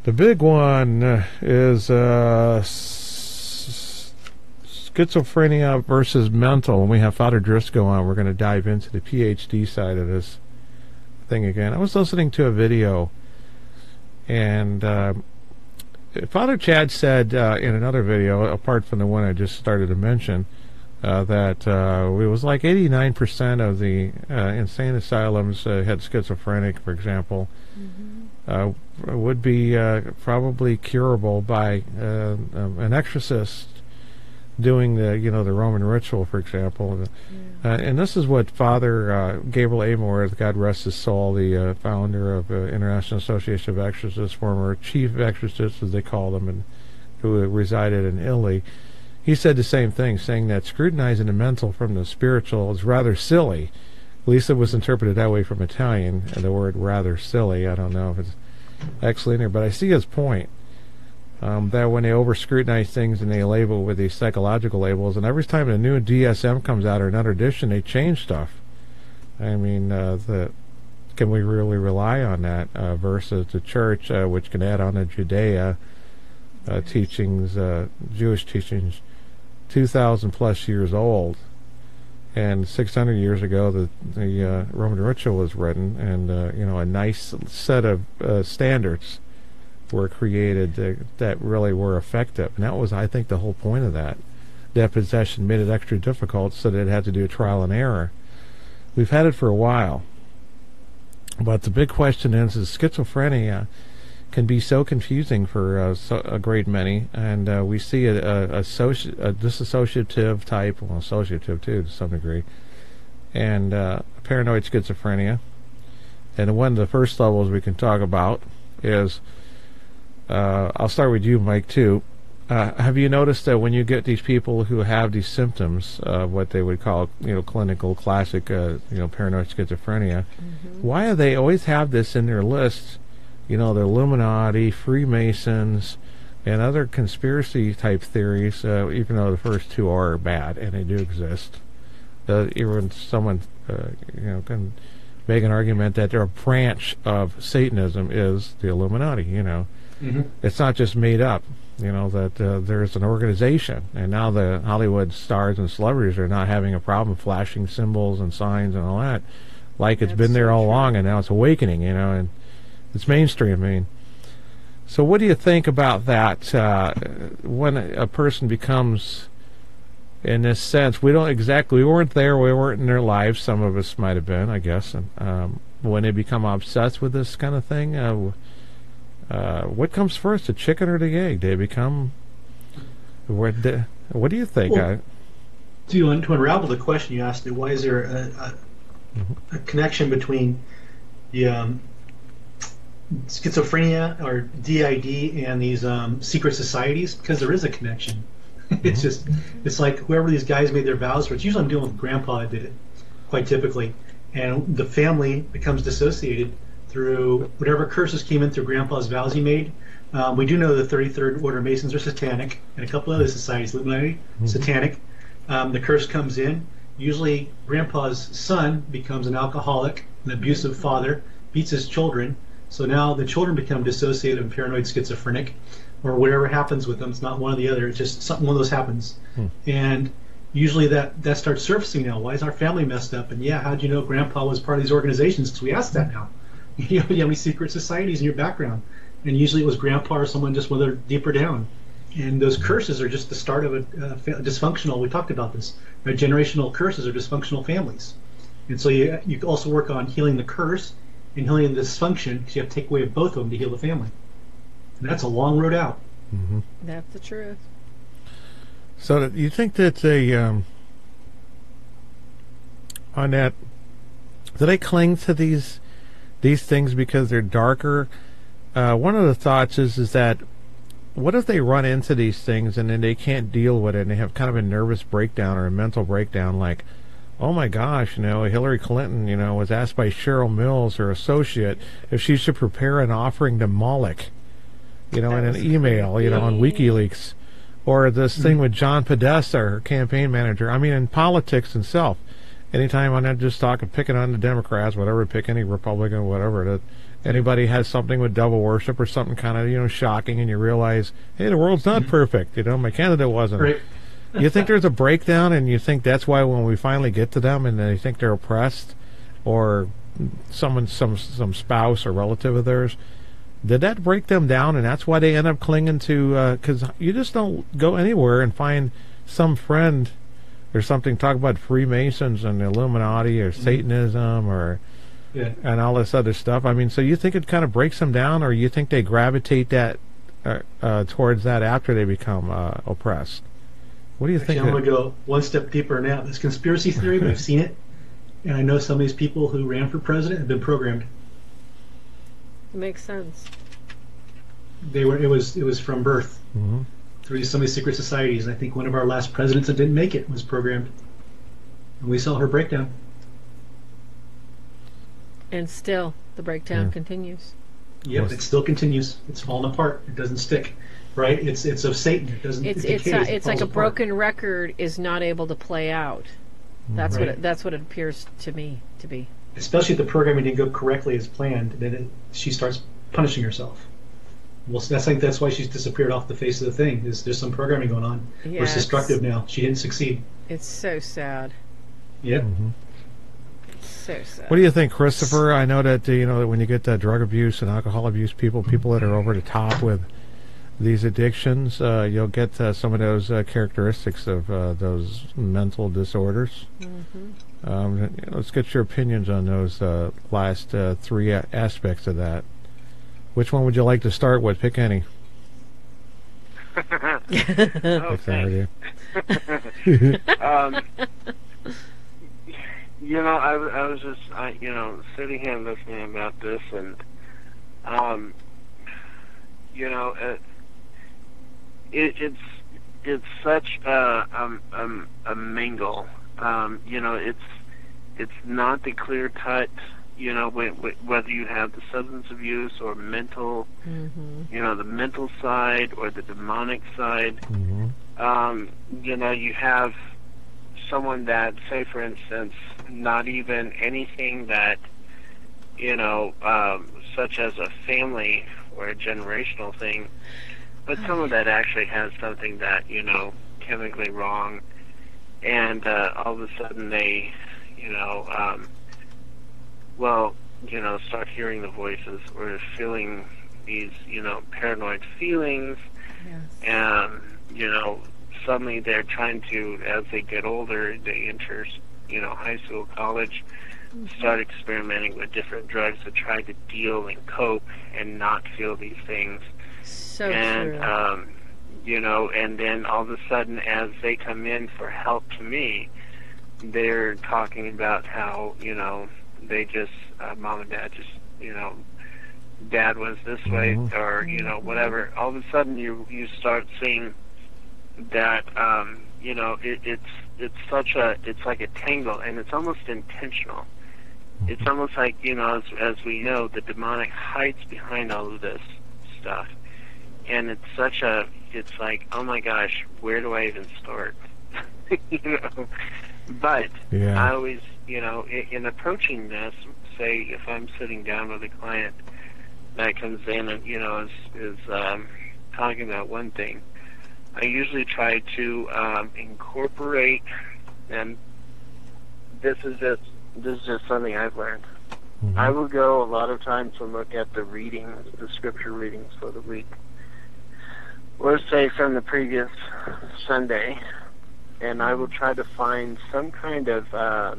The big one is schizophrenia versus mental. When we have Father Driscoll on, we're going to dive into the PhD side of this thing again. I was listening to a video, and Father Chad said in another video, apart from the one I just started to mention, that it was like 89% of the insane asylums had schizophrenic, for example, would be probably curable by an exorcist doing the Roman ritual, for example. And this is what Father Gabriel Amor, God rest his soul, the founder of International Association of Exorcists, former chief exorcist, as they call them, and who resided in Italy, he said the same thing, saying that scrutinizing the mental from the spiritual is rather silly. At least it was interpreted that way from Italian, and the word rather silly. I don't know if it's actually in there, but I see his point. That when they over-scrutinize things and they label with these psychological labels, and every time a new DSM comes out or another edition, they change stuff. I mean, can we really rely on that versus the church, which can add on to Judea teachings, Jewish teachings, 2,000 plus years old, and 600 years ago the Roman ritual was written, and a nice set of standards were created that really were effective. And that was, I think, the whole point of that. That possession made it extra difficult so that it had to do a trial and error. We've had it for a while. But the big question is schizophrenia can be so confusing for a great many, and we see a dissociative type, well, associative too to some degree, and paranoid schizophrenia. And one of the first levels we can talk about is I'll start with you, Mike, too. Have you noticed that when you get these people who have these symptoms of what they would call, clinical, classic, paranoid schizophrenia, why do they always have this in their list? The Illuminati, Freemasons, And other conspiracy type theories, even though the first two are bad and they do exist, even someone can make an argument that they're a branch of Satanism is the Illuminati. It's not just made up. That there's an organization, and now the Hollywood stars and celebrities are not having a problem flashing symbols and signs and all that, like it's been there all along, and now it's awakening. And it's mainstream. So what do you think about that? When a person becomes, in this sense, we weren't there, we weren't in their lives. Some of us might have been, I guess. And when they become obsessed with this kind of thing. What comes first, the chicken or the egg? They become. What do you think? Well, to unravel the question you asked, why is there a connection between the schizophrenia or DID and these secret societies? Because there is a connection. It's like whoever these guys made their vows for. It's usually I'm dealing with grandpa that did it, quite typically, and the family becomes dissociated through whatever curses came in through Grandpa's vows he made. We do know the 33rd Order Masons are Satanic, and a couple other societies, Illuminati, Satanic. The curse comes in. Usually Grandpa's son becomes an alcoholic, an abusive father, beats his children, so now the children become dissociated and paranoid schizophrenic, or whatever happens with them. It's not one or the other, it's just something, one of those happens. And usually that starts surfacing now. Why is our family messed up? And how'd you know Grandpa was part of these organizations? Because we ask that now. You have any secret societies in your background? And usually it was Grandpa or someone just whether deeper down. And those curses are just the start of a dysfunctional, we talked about this, generational curses are dysfunctional families. And so you also work on healing the curse and healing the dysfunction, because you have to take away both of them to heal the family. And that's a long road out. That's the truth. So you think that on that, do they cling to these things because they're darker? One of the thoughts is that what if they run into these things and then they can't deal with it and they have kind of a nervous breakdown or a mental breakdown, like, oh my gosh, Hillary Clinton, was asked by Cheryl Mills, her associate, if she should prepare an offering to Moloch, in an email, on WikiLeaks. Or this thing with John Podesta, her campaign manager. I mean, in politics itself. Anytime I'm not just picking on the Democrats, whatever, pick any Republican, whatever, that anybody has something with devil worship or something kind of, shocking, and you realize, hey, the world's not perfect, my candidate wasn't. Right. You think there's a breakdown, and you think that's why when we finally get to them and they think they're oppressed, or some spouse or relative of theirs, did that break them down, and that's why they end up clinging to, because you just don't go anywhere and find some friend or something, talk about Freemasons and the Illuminati or Satanism or and all this other stuff. I mean, so you think it kind of breaks them down, or you think they gravitate that towards that after they become oppressed? What do you think? I'm going to go one step deeper now. This conspiracy theory, but I've seen it, and I know some of these people who ran for president have been programmed. It makes sense. It was from birth. Through some of these secret societies. And I think one of our last presidents that didn't make it was programmed. And we saw her breakdown. And still, the breakdown continues. Yep, it still continues. It's falling apart. It doesn't stick. Right? It's of Satan. It doesn't. It's like a broken record is not able to play out. That's what it appears to me to be. Especially if the programming didn't go correctly as planned, then she starts punishing herself. Well, I think that's why she's disappeared off the face of the thing. There's some programming going on. Yeah, it's destructive now. She didn't succeed. It's so sad. Yep. So sad. What do you think, Christopher? I know that that when you get drug abuse and alcohol abuse, people that are over the top with these addictions, you'll get some of those characteristics of those mental disorders. Let's get your opinions on those last three aspects of that. Which one would you like to start with? Pick any. Okay. I was just sitting here listening about this, and it's such a mingle. It's not the clear cut. Whether you have the substance abuse or mental, the mental side or the demonic side. You have someone that, say, for instance, not even anything that, such as a family or a generational thing, but someone that actually has something that, chemically wrong, and all of a sudden they, start hearing the voices or feeling these, paranoid feelings, and, suddenly they're trying to, as they get older, they enter, high school, college, start experimenting with different drugs to try to deal and cope and not feel these things. So and, true. And then all of a sudden, as they come in for help to me, they're talking about how, they just, mom and dad just, dad was this way, or, whatever. All of a sudden, you start seeing that, it's like a tangle, and it's almost intentional. It's almost like, as we know, the demonic hides behind all of this stuff. And it's like, oh my gosh, where do I even start? But I always, in approaching this, say if I'm sitting down with a client that comes in and, is talking about one thing, I usually try to incorporate, and this is just something I've learned. I will go a lot of times to look at the readings, the scripture readings for the week, or say from the previous Sunday, and I will try to find some kind of, I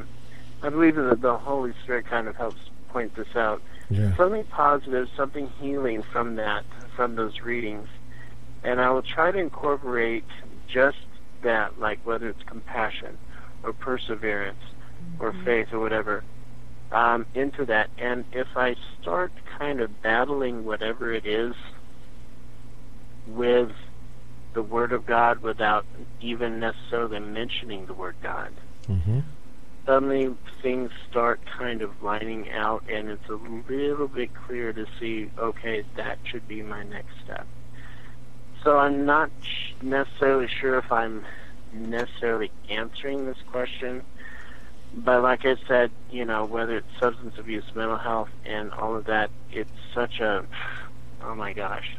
believe that the Holy Spirit kind of helps point this out, something positive, something healing from those readings. And I will try to incorporate just that, like whether it's compassion or perseverance or faith or whatever, into that. And if I start kind of battling whatever it is with the Word of God without even necessarily mentioning the word God, suddenly things start kind of lining out, and it's a little bit clearer to see, okay, that should be my next step. So I'm not necessarily sure if I'm necessarily answering this question, but like I said, whether it's substance abuse, mental health, and all of that, it's such a, oh my gosh.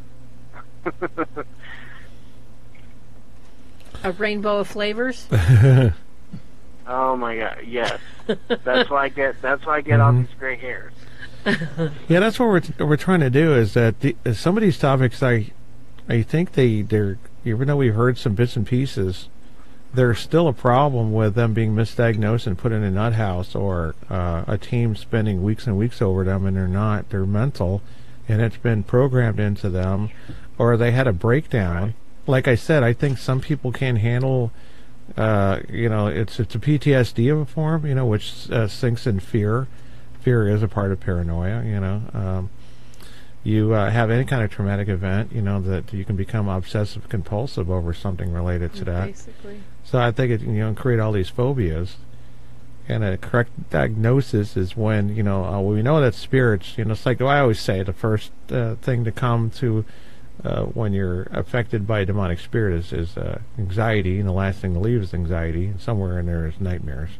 A rainbow of flavors? Oh my God, yes. That's why I get all these gray hairs. Yeah, that's what we're trying to do, is that some of these topics, I think they're, even though we've heard some bits and pieces, there's still a problem with them being misdiagnosed and put in a nut house, or a team spending weeks and weeks over them, and they're mental, and it's been programmed into them, or they had a breakdown. Like I said, I think some people can't handle, it's a PTSD of a form, which sinks in fear. Fear is a part of paranoia, you have any kind of traumatic event, that you can become obsessive compulsive over something related to that. Basically. So I think it, create all these phobias. And a correct diagnosis is when, we know that spirits, it's like I always say, the first thing to come to when you're affected by a demonic spirit is anxiety, and the last thing to leave is anxiety, and somewhere in there is nightmares.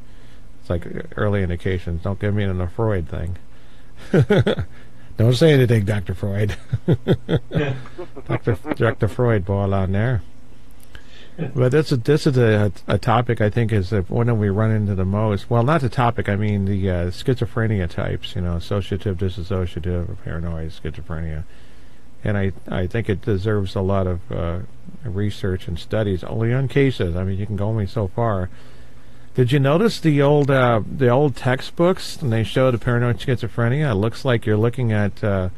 It's like early indications. Don't give me a Freud thing. Don't say anything, Dr. Freud. Dr. Freud ball on there. But this is a topic I think is one that we run into the most. Well, not the topic, I mean the schizophrenia types, associative, dissociative, paranoid, schizophrenia. And I think it deserves a lot of research and studies, only on cases. I mean, you can go only so far. Did you notice the old textbooks, and they show the paranoid schizophrenia? It looks like you're looking at a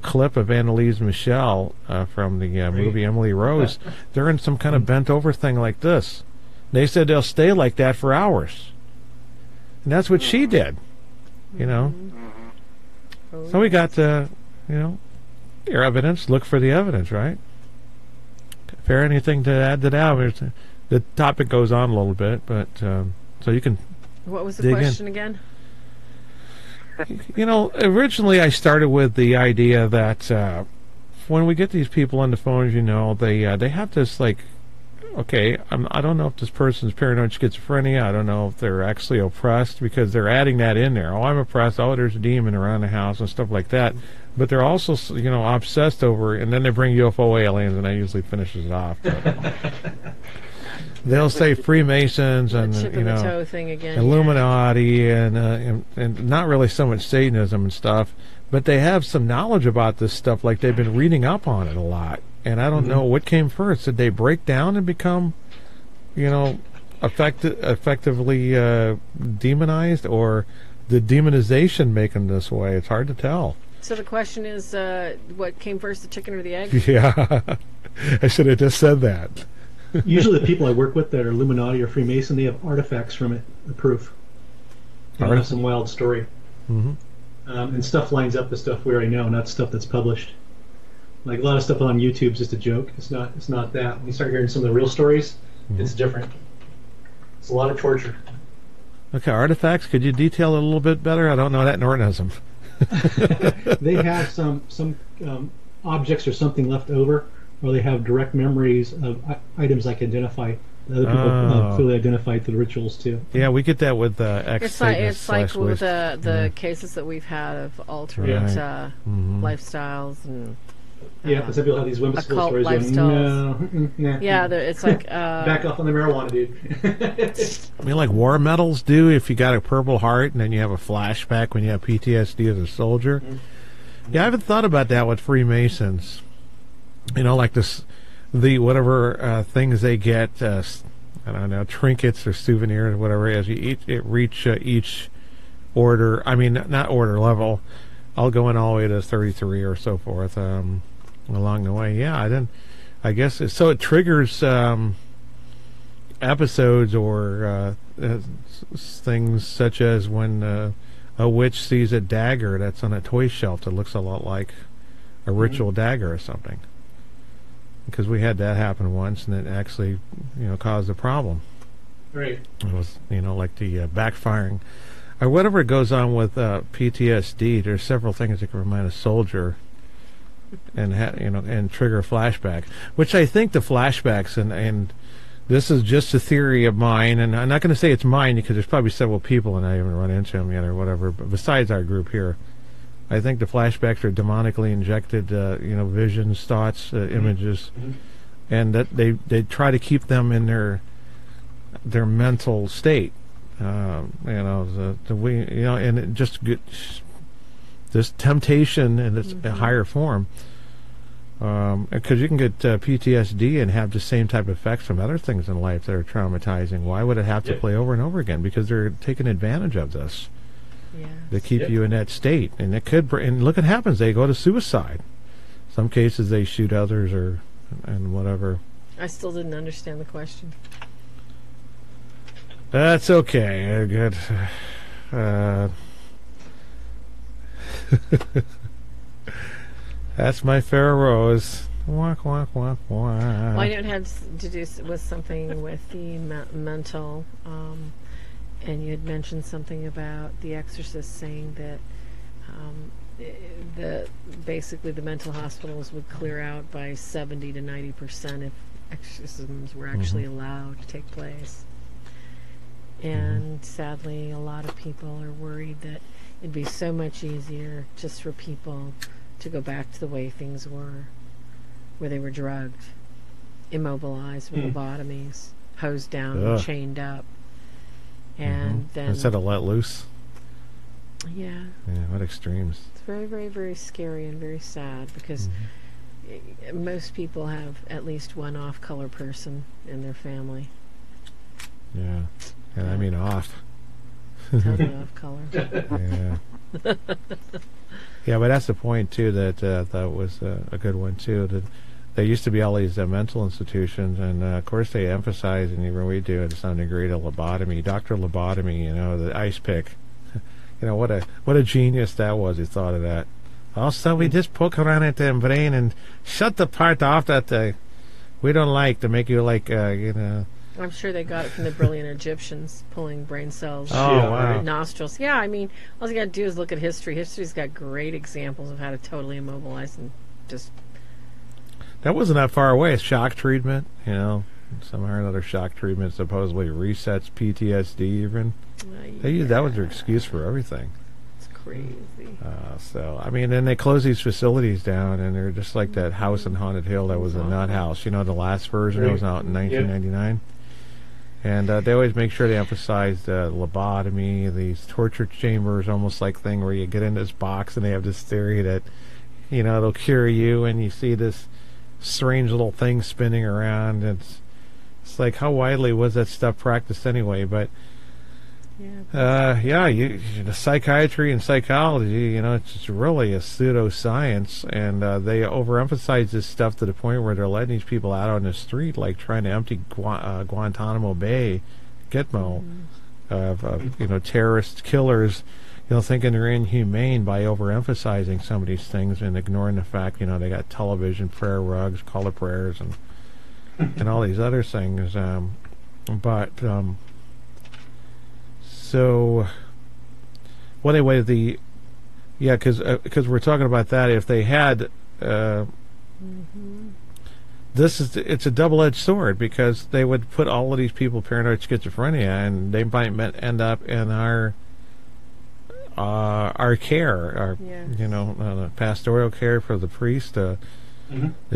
clip of Annalise Michel from the movie Emily Rose. They're in some kind of bent-over thing like this. They said they'll stay like that for hours. And that's what she did, So we got, your evidence. Look for the evidence, right? Fair, anything to add to that? The topic goes on a little bit, but so you can. What was the question again? Originally I started with the idea that when we get these people on the phones, they have this like, okay, I don't know if this person's paranoid schizophrenia. I don't know if they're actually oppressed, because they're adding that in there. Oh, I'm oppressed. Oh, there's a demon around the house and stuff like that. But they're also, obsessed over, and then they bring UFO aliens, and that usually finishes it off. They'll say Freemasons and chip in the toe thing again, Illuminati and not really so much Satanism and stuff, but they have some knowledge about this stuff. Like they've been reading up on it a lot. And I don't know what came first. Did they break down and become, effectively demonized, or did demonization make them this way? It's hard to tell. So the question is, what came first, the chicken or the egg? Yeah, I should have just said that. Usually the people I work with that are Illuminati or Freemason, they have artifacts from it, the proof. They have some wild story. Mm-hmm. And stuff lines up with stuff we already know, not stuff that's published. Like a lot of stuff on YouTube is just a joke. It's not that. When you start hearing some of the real stories, it's different. It's a lot of torture. Okay, artifacts. Could you detail it a little bit better? I don't know that in organism. They have some objects or something left over, or they have direct memories of items like identify. Other people clearly identified through the rituals too. Yeah, we get that with It's like with the cases that we've had of alternate lifestyles and. Because some people have these whimsical stories. Yeah, it's like back off on the marijuana, dude. I mean, like war medals do. If you got a Purple Heart and then you have a flashback when you have PTSD as a soldier. Yeah, I haven't thought about that with Freemasons. Like the whatever things they get. I don't know, trinkets or souvenirs or whatever. As you reach each order. I mean, not order level. I'll go in all the way to 33 or so forth. Along the way, I guess so. It triggers episodes or things such as when a witch sees a dagger that's on a toy shelf that looks a lot like a ritual dagger or something. Because we had that happen once, and it actually, caused a problem. Right. It was, like the backfiring. Or whatever goes on with PTSD, there's several things that can remind a soldier and and trigger a flashback. Which I think the flashbacks, and this is just a theory of mine, and I'm not going to say it's mine because there's probably several people and I haven't run into them yet or whatever, but besides our group here, I think the flashbacks are demonically injected, visions, thoughts, images, and that they try to keep them in their mental state. And it just this temptation in its higher form, because you can get PTSD and have the same type of effects from other things in life that are traumatizing. Why would it have to play over and over again? Because they're taking advantage of this. They keep you in that state, and it could. And look what happens. They go to suicide. Some cases they shoot others and whatever. I still didn't understand the question. That's okay. Good. That's my Farah Rose. Walk, walk, walk, walk. Well, I don't have to do with something with the mental, and you had mentioned something about the Exorcist saying that basically the mental hospitals would clear out by 70 to 90% if exorcisms were actually allowed to take place. And sadly, a lot of people are worried that it'd be so much easier just for people to go back to the way things were, where they were drugged, immobilized with lobotomies, hosed down, and chained up. And then instead of let loose. Yeah, what extremes. It's very, very, very scary and very sad because most people have at least one off-color person in their family. Yeah. And I mean off. Totally off color. Yeah. Yeah, but that's the point too. That was a good one too. That there used to be all these mental institutions, and of course they emphasize, and even we do to some degree, the lobotomy, Dr. Lobotomy. The ice pick. What a genius that was. He thought of that. Also, we just poke around at the brain and shut the part off that we don't like to make you like I'm sure they got it from the brilliant Egyptians, pulling brain cells wow. nostrils. Yeah, I mean, all you got to do is look at history. History's got great examples of how to totally immobilize and just that wasn't that far away. Shock treatment, you know, somehow or another shock treatment supposedly resets PTSD even. They use that was their excuse for everything. It's crazy. So, I mean, and they close these facilities down, and they're just like that house in Haunted Hill that was a nut house. You know, the last version was out in 1999. And they always make sure to emphasize the lobotomy, these torture chambers, almost like thing where you get in this box and they have this theory that, you know, it'll cure you, and you see this strange little thing spinning around. It's like, how widely was that stuff practiced anyway? But the psychiatry and psychology, you know, it's really a pseudoscience, and they overemphasize this stuff to the point where they're letting these people out on the street, like trying to empty Guantanamo Bay, Gitmo, of you know, terrorist killers, you know, thinking they're inhumane by overemphasizing some of these things and ignoring the fact, you know, they got television, prayer rugs, call to prayers, and all these other things. So, well, anyway, because we're talking about that. If they had, it's a double-edged sword, because they would put all of these people paranoid schizophrenia, and they might end up in our care, you know, pastoral care for the priest, the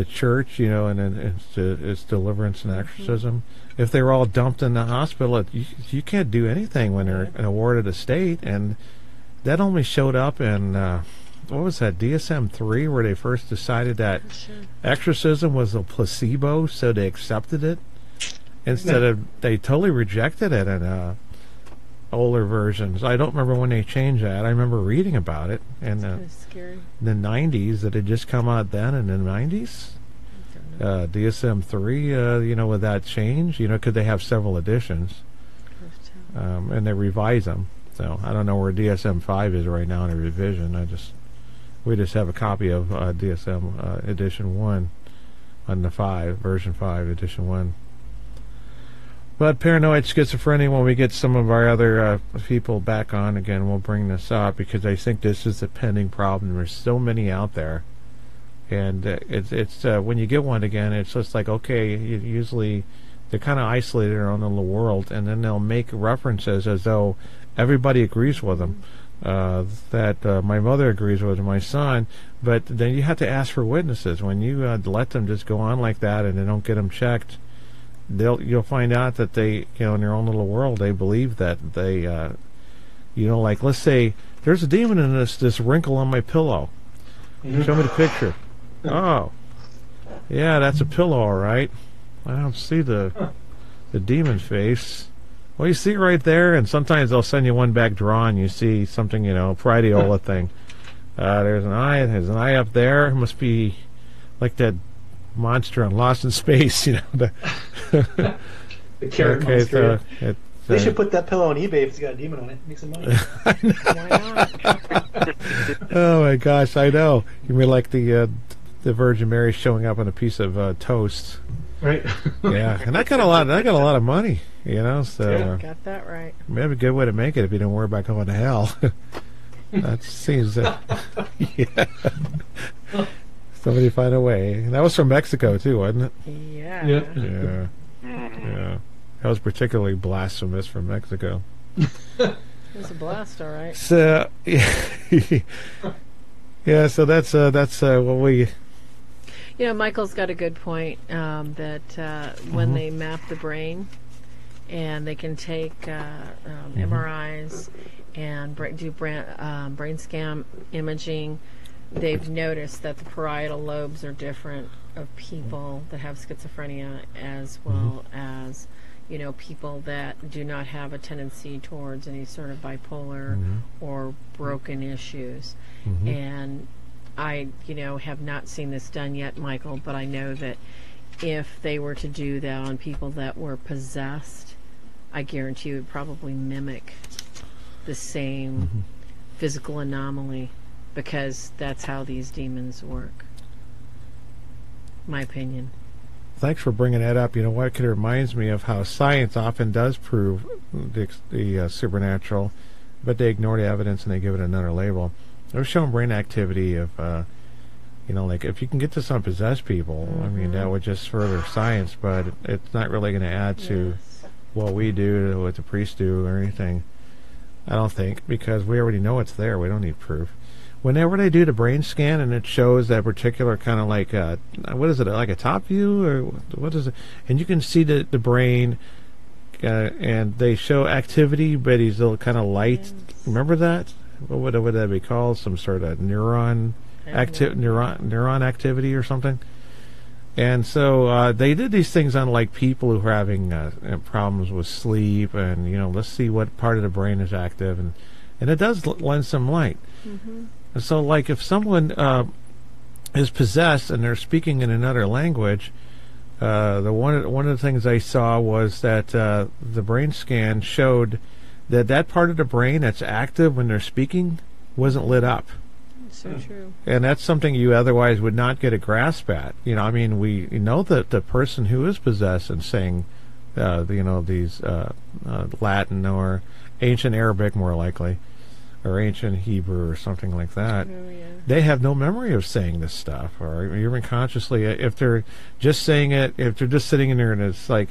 church, you know, and it's deliverance and exorcism. If they were all dumped in the hospital, you can't do anything when they're in a warded estate. And that only showed up in, what was that, DSM-3, where they first decided that exorcism was a placebo, so they accepted it, instead of, they totally rejected it in older versions. I don't remember when they changed that. I remember reading about it in the 90s, that had just come out then in the 90s. DSM-3, you know, with that change, you know, could they have several editions, and they revise them. So I don't know where DSM-5 is right now in a revision. We just have a copy of DSM edition 1 on the version 5, edition 1. But paranoid schizophrenia, when we get some of our other people back on again, we'll bring this up, because I think this is a pending problem. There's so many out there. And it's when you get one again, it's just like, okay, usually they're kind of isolated in their own little world, and then they'll make references as though everybody agrees with them. That my mother agrees with my son, but then you have to ask for witnesses. When you let them just go on like that and they don't get them checked, you'll find out that they, you know, in their own little world, they believe that they, you know, like, let's say there's a demon in this wrinkle on my pillow. Show me the picture. Oh, yeah, that's a pillow, all right. I don't see the demon face. Well, you see it right there, and sometimes they'll send you one back drawn. You see something, you know, Pridiola thing. There's an eye up there. It must be like that monster on Lost in Space, you know. The carrot monster. So they should put that pillow on eBay if it's got a demon on it. Make some money. Why not? Oh my gosh, I know. You mean like the Virgin Mary showing up on a piece of toast, right? Yeah, and I got a lot of money, you know. So got that right. Maybe a good way to make it if you don't worry about going to hell. That seems, yeah. Somebody find a way. That was from Mexico too, wasn't it? Yeah. Yeah. Yeah. That was particularly blasphemous from Mexico. It was a blast, all right. So yeah, so that's what we. You know, Michael's got a good point, that when they map the brain, and they can take MRIs and do brain scan imaging, they've noticed that the parietal lobes are different of people that have schizophrenia, as well as, you know, people that do not have a tendency towards any sort of bipolar or broken issues. And I, you know, have not seen this done yet, Michael, but I know that if they were to do that on people that were possessed, I guarantee it would probably mimic the same physical anomaly, because that's how these demons work. My opinion. Thanks for bringing that up. You know what? It reminds me of how science often does prove the supernatural, but they ignore the evidence and they give it another label. They're showing brain activity of like if you can get this on possessed people, I mean, that would just further science, but it's not really going to add to what we do, what the priests do, or anything. I don't think, because we already know it's there. We don't need proof. Whenever they do the brain scan and it shows that particular kind of like, what is it, like a top view, or what is it? And you can see the brain, and they show activity, but these little kind of light. Remember that? What would that be called? Some sort of neuron activity or something. And so they did these things on like people who are having problems with sleep, and let's see what part of the brain is active, and it does lend some light. And so, like if someone is possessed and they're speaking in another language, one of the things I saw was that the brain scan showed that part of the brain that's active when they're speaking wasn't lit up. So true. And that's something you otherwise would not get a grasp at. We know that the person who is possessed and saying, these Latin or ancient Arabic, more likely, or ancient Hebrew or something like that, they have no memory of saying this stuff, or even consciously. If they're just saying it, if they're just sitting in there and it's like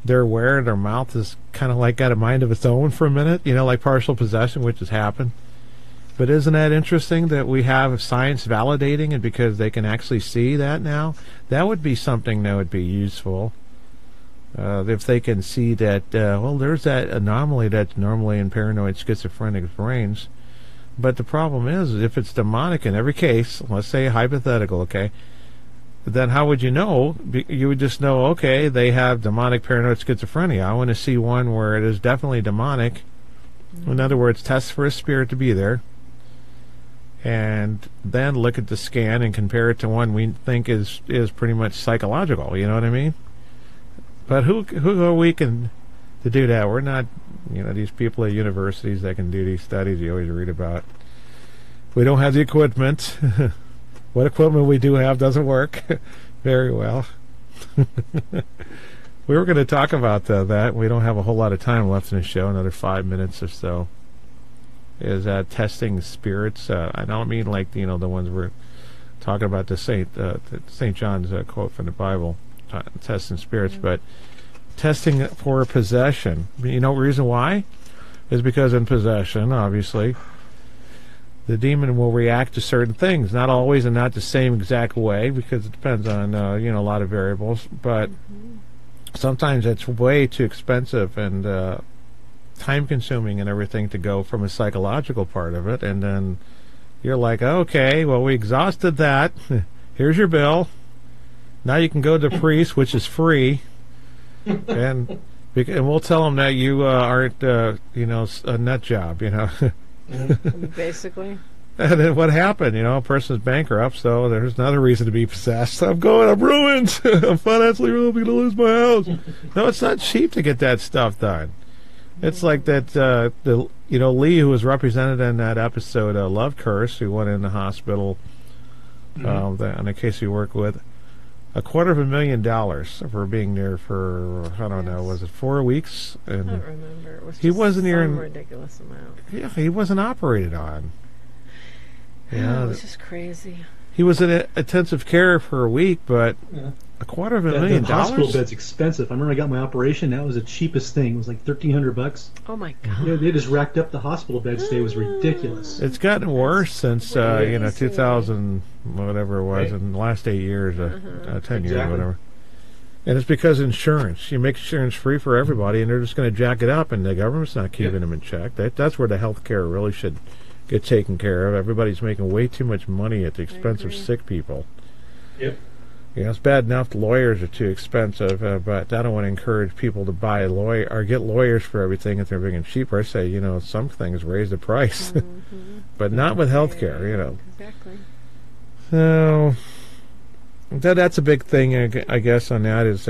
they're aware their mouth is kind of like got a mind of its own for a minute, like partial possession, which has happened. But isn't that interesting that we have science validating it because they can actually see that now? That would be something that would be useful. If they can see that, there's that anomaly that's normally in paranoid schizophrenic brains. But the problem is, if it's demonic in every case, let's say hypothetical, okay, then how would you know? You would just know, okay, they have demonic paranoid schizophrenia. I want to see one where it is definitely demonic. In other words, test for a spirit to be there. And then look at the scan and compare it to one we think is pretty much psychological. You know what I mean? But who are we to do that? We're not, these people at universities that can do these studies you always read about. We don't have the equipment. What equipment we do have doesn't work very well. We were going to talk about that. We don't have a whole lot of time left in the show, another 5 minutes or so. Is testing spirits. I don't mean like, the ones we're talking about, the St. John's quote from the Bible, testing spirits, but testing for possession. The reason why is because in possession, obviously, the demon will react to certain things, not always and not the same exact way, because it depends on a lot of variables, but sometimes it's way too expensive and time consuming and everything to go from a psychological part of it, and then you're like, okay, well, we exhausted that. Here's your bill. Now you can go to the priest, which is free, and we'll tell them that you aren't, a nut job, Basically. And then what happened? A person's bankrupt, so there's another reason to be possessed. I'm ruined. I'm financially ruined. I'm going to lose my house. No, it's not cheap to get that stuff done. It's like that, Lee, who was represented in that episode, Love Curse, who went in the hospital, on a case we work with, $250,000 for being there for, I don't know, was it 4 weeks? And I don't remember. It was he wasn't some here ridiculous amount. Yeah, he wasn't operated on. Yeah, it was just crazy. He was in intensive care for a week, but $250,000. The hospital bed's expensive. I remember I got my operation. That was the cheapest thing. It was like $1,300. Oh my God! Yeah, they just racked up the hospital bed stay. It was ridiculous. It's gotten worse since 2000, whatever it was, in the last 8 years, 10 years, whatever. And it's because insurance. You make insurance free for everybody, and they're just going to jack it up, and the government's not keeping them in check. That's where the health care really should get taken care of. Everybody's making way too much money at the expense of sick people. Yep. It's bad enough the lawyers are too expensive, but I don't want to encourage people to buy a lawyer or get lawyers for everything if they're being cheaper. I say, some things raise the price, but not with healthcare, Exactly. So that's a big thing, I guess, on that is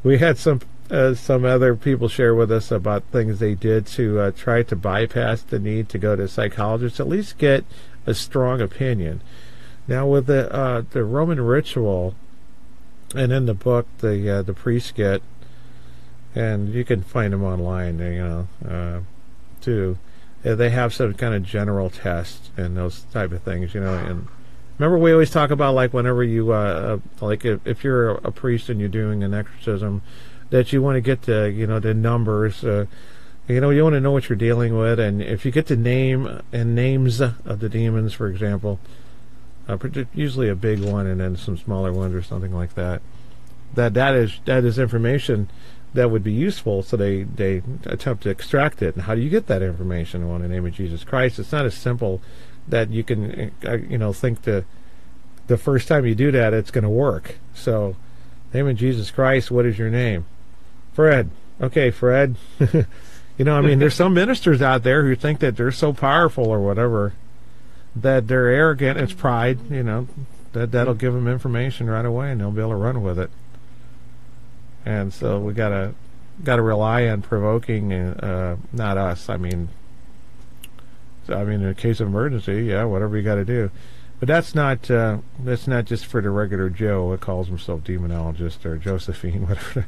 we had some other people share with us about things they did to try to bypass the need to go to a psychologist, at least get a strong opinion. Now, with the Roman ritual, and in the book, the priests get, and you can find them online, too. They have some kind of general test and those type of things, and remember we always talk about, like, whenever you, like, if you're a priest and you're doing an exorcism, that you want to get the, the numbers, you want to know what you're dealing with, and if you get the name and names of the demons, for example, usually a big one and then some smaller ones or something like that, that is information that would be useful, so they attempt to extract it. And how do you get that information? Well, in the name of Jesus Christ. It's not as simple that you can, think the first time you do that, it's going to work. So, name of Jesus Christ, what is your name? Fred. Okay, Fred. There's some ministers out there who think that they're so powerful or whatever, that they're arrogant. It's pride, that'll give them information right away, and they'll be able to run with it. And so we gotta rely on provoking, not us. In a case of emergency, yeah, whatever you got to do. But that's not just for the regular Joe that calls himself demonologist or Josephine, whatever,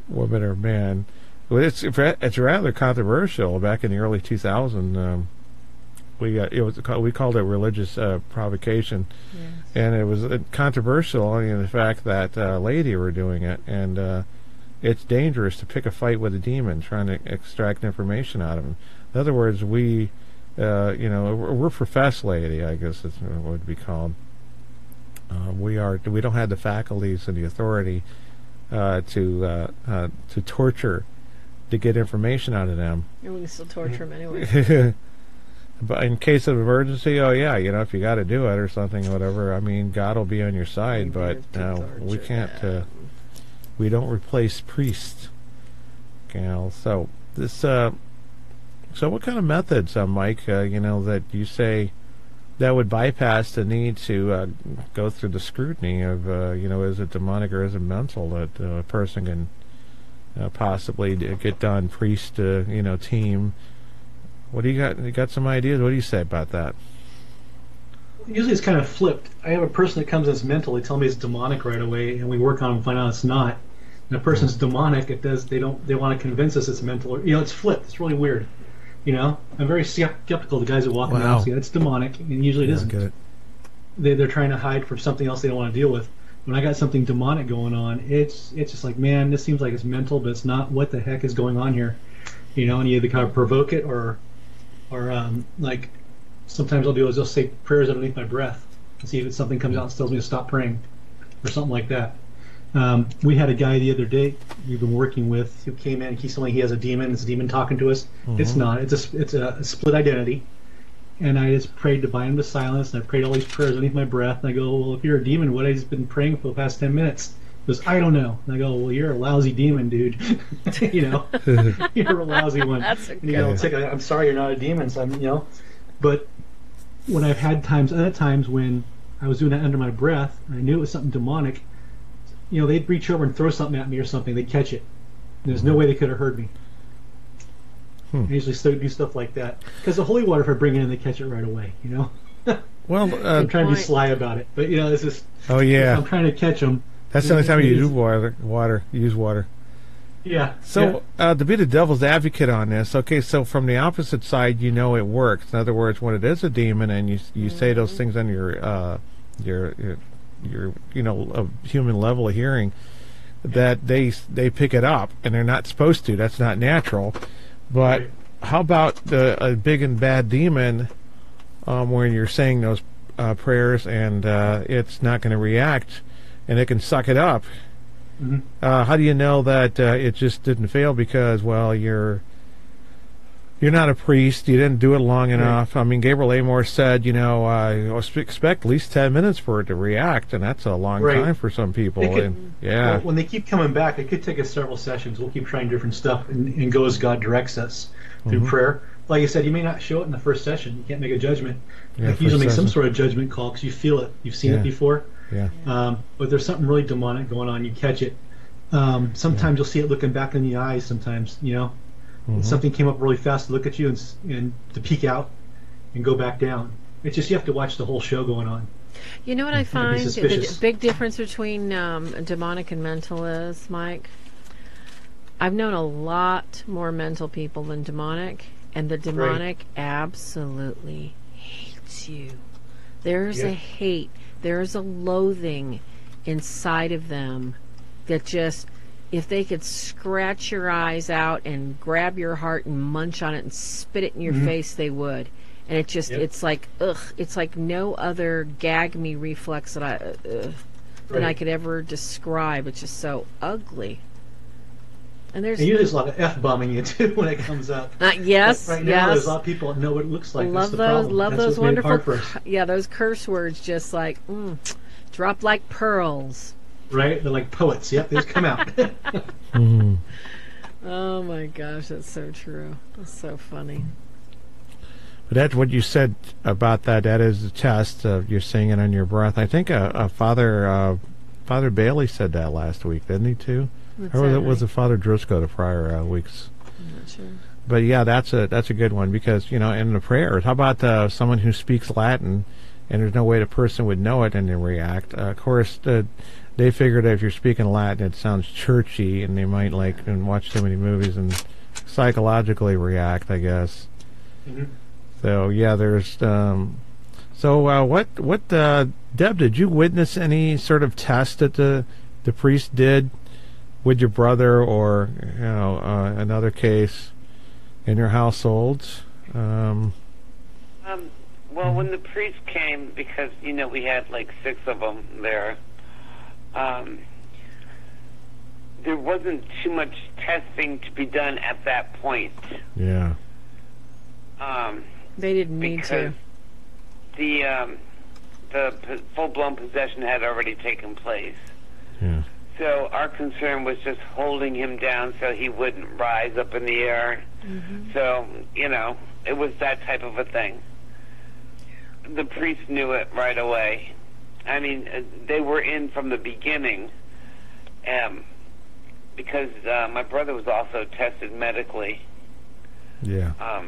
woman or man. It's rather controversial. Back in the early 2000s, we called it religious provocation, yes. And it was controversial in the fact that lady were doing it, and it's dangerous to pick a fight with a demon trying to extract information out of him. In other words, we're professed laity, I guess is what it would be called. We don't have the faculties and the authority to torture, to get information out of them. And we can still torture them anyway. But in case of emergency, oh yeah, if you got to do it or something, or whatever, God will be on your side. But we can't. We don't replace priests. So this. So what kind of methods, Mike? That you say that would bypass the need to go through the scrutiny of, is it demonic or is it mental, that a person can possibly get done, priest, team. What do you got? You got some ideas? What do you say about that? Usually it's kind of flipped. I have a person that comes as mental. They tell me it's demonic right away, and we work on it and find out it's not. And a person's demonic. They want to convince us it's mental. Or, it's flipped. It's really weird. I'm very skeptical of the guys that walk around and say it's demonic, and usually it isn't. Get it. They're trying to hide from something else they don't want to deal with. When I got something demonic going on, it's just like, man, this seems like it's mental, but it's not. What the heck is going on here? And you either kind of provoke it or like sometimes I'll do is I'll say prayers underneath my breath and see if something comes out and tells me to stop praying or something like that. We had a guy the other day we've been working with who came in. He's saying he has a demon. It's a demon talking to us. Mm-hmm. It's not. It's a split identity. And I just prayed to bind him to silence, and I prayed all these prayers underneath my breath. And I go, well, if you're a demon, what have I just been praying for the past 10 minutes? He goes, I don't know. And I go, well, you're a lousy demon, dude. You're a lousy one. That's a good one. I'm sorry you're not a demon. So but when I've had other times when I was doing that under my breath, and I knew it was something demonic, they'd reach over and throw something at me or something. They'd catch it. There's no way they could have heard me. I usually do stuff like that. Because the holy water, if I bring it in, they catch it right away, Well, I'm trying to be sly about it. But, it's just... Oh, yeah. I'm trying to catch them. That's the only time you use water. Yeah. So, to be the devil's advocate on this, okay, so from the opposite side, it works. In other words, when it is a demon and you say those things on your human level of hearing, that they pick it up, and they're not supposed to. That's not natural. But how about a big and bad demon where you're saying those prayers and it's not going to react, and it can suck it up? Mm-hmm. How do you know that it just didn't fail because, well, you're not a priest, you didn't do it long enough? I mean, Gabriel Amor said, expect at least 10 minutes for it to react, and that's a long time for some people. Well, when they keep coming back, it could take us several sessions. We'll keep trying different stuff and go as God directs us through prayer. Like I said, you may not show it in the first session. You can't make a judgment. You usually make some sort of judgment call because you feel it. You've seen it before. Yeah. But there's something really demonic going on. You catch it. Sometimes you'll see it looking back in the eyes. Sometimes, something came up really fast to look at you and to peek out and go back down. It's just you have to watch the whole show going on. You know what I find the big difference between demonic and mental is, Mike? I've known a lot more mental people than demonic, and the demonic absolutely hates you. There's a hate. There's a loathing inside of them that just, if they could scratch your eyes out and grab your heart and munch on it and spit it in your face, they would. And it just, it's like, ugh. It's like no other gag me reflex that I could ever describe. It's just so ugly. And there's a lot of F-bombing you too when it comes up. Yes, right now, there's a lot of people that know what it looks like. Love those wonderful, those curse words, just like drop like pearls. Right, they're like poets. Yep, they just come out. Oh my gosh, that's so true. That's so funny. But that's what you said about that. That is the test of you're saying it on your breath. I think Father Bailey said that last week, didn't he too? Or was it Father Driscoll the prior weeks? I'm not sure. But yeah, that's a good one because in the prayers. How about someone who speaks Latin and there's no way the person would know it and they react? Of course, they figured if you're speaking Latin, it sounds churchy, and they might and watch too many movies and psychologically react, I guess. So yeah, there's. What Deb? Did you witness any sort of test that the priest did with your brother, or another case in your households? Well, when the priest came, because we had 6 of them there, there wasn't too much testing to be done at that point. Yeah. They didn't need to. The full-blown possession had already taken place. Yeah. So our concern was just holding him down so he wouldn't rise up in the air. So, it was that type of a thing. The priest knew it right away. I mean, they were in from the beginning, because my brother was also tested medically. Yeah.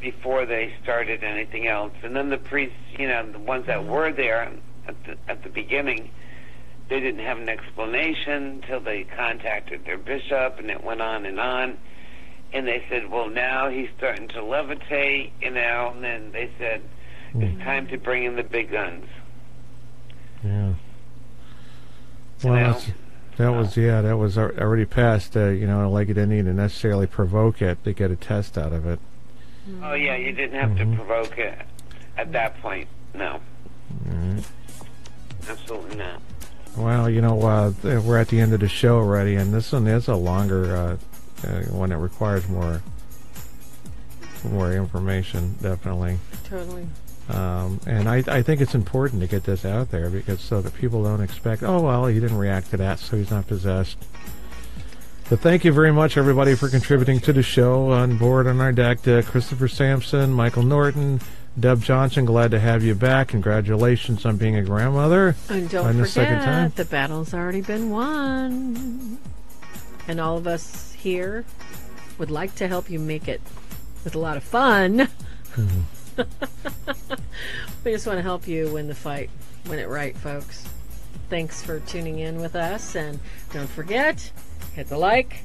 Before they started anything else, and then the priests, the ones that were there at the beginning, they didn't have an explanation until they contacted their bishop, and it went on, and they said, well, now he's starting to levitate, and then they said, it's time to bring in the big guns. Yeah. Well, that was already passed. It didn't need to necessarily provoke it to get a test out of it. Oh yeah, you didn't have to provoke it at that point. No. Absolutely not. Well, we're at the end of the show already, and this one is a longer one that requires more information, definitely. Totally. And I think it's important to get this out there because so that people don't expect, oh, well, he didn't react to that, so he's not possessed. But thank you very much, everybody, for contributing to the show. On board on our deck, Christopher Sampson, Michael Norton, Deb Johnson, glad to have you back. Congratulations on being a grandmother. And don't forget, the battle's already been won. And all of us here would like to help you make it with a lot of fun. We just want to help you win the fight. Win it right, folks. Thanks for tuning in with us. And don't forget, hit the like.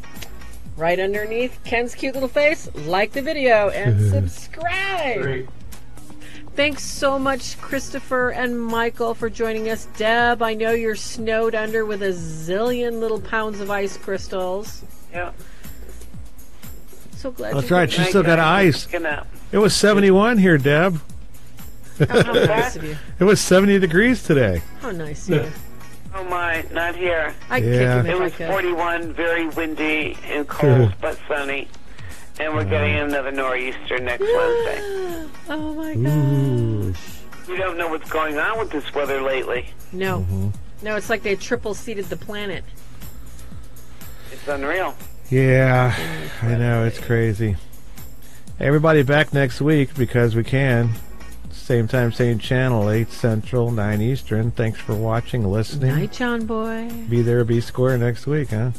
Right underneath Ken's cute little face, like the video and subscribe. Great. Thanks so much, Christopher and Michael, for joining us. Deb, I know you're snowed under with a zillion little pounds of ice crystals. Yeah. So glad. That's right. She still got ice. It It was 71 here, Deb. How nice of you. It was 70 degrees today. How nice of you. Oh my, not here. I'd kick him It if I was could. 41, very windy and cold, but sunny. And we're getting another nor'easter next Wednesday. Oh my Ooh. gosh. We don't know what's going on with this weather lately. No. No, it's like they triple-seeded the planet. It's unreal. Yeah, I know. It's crazy. Everybody back next week because we can. Same time, same channel, 8 Central, 9 Eastern. Thanks for watching, listening. Night, John boy. Be there, be square next week, huh?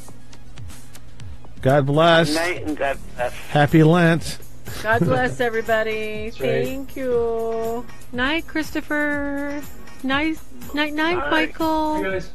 God bless. Good night and God bless. Happy Lent. God bless everybody. That's right. Thank you. Night, Christopher. Night, Bye. Michael. Hey, guys.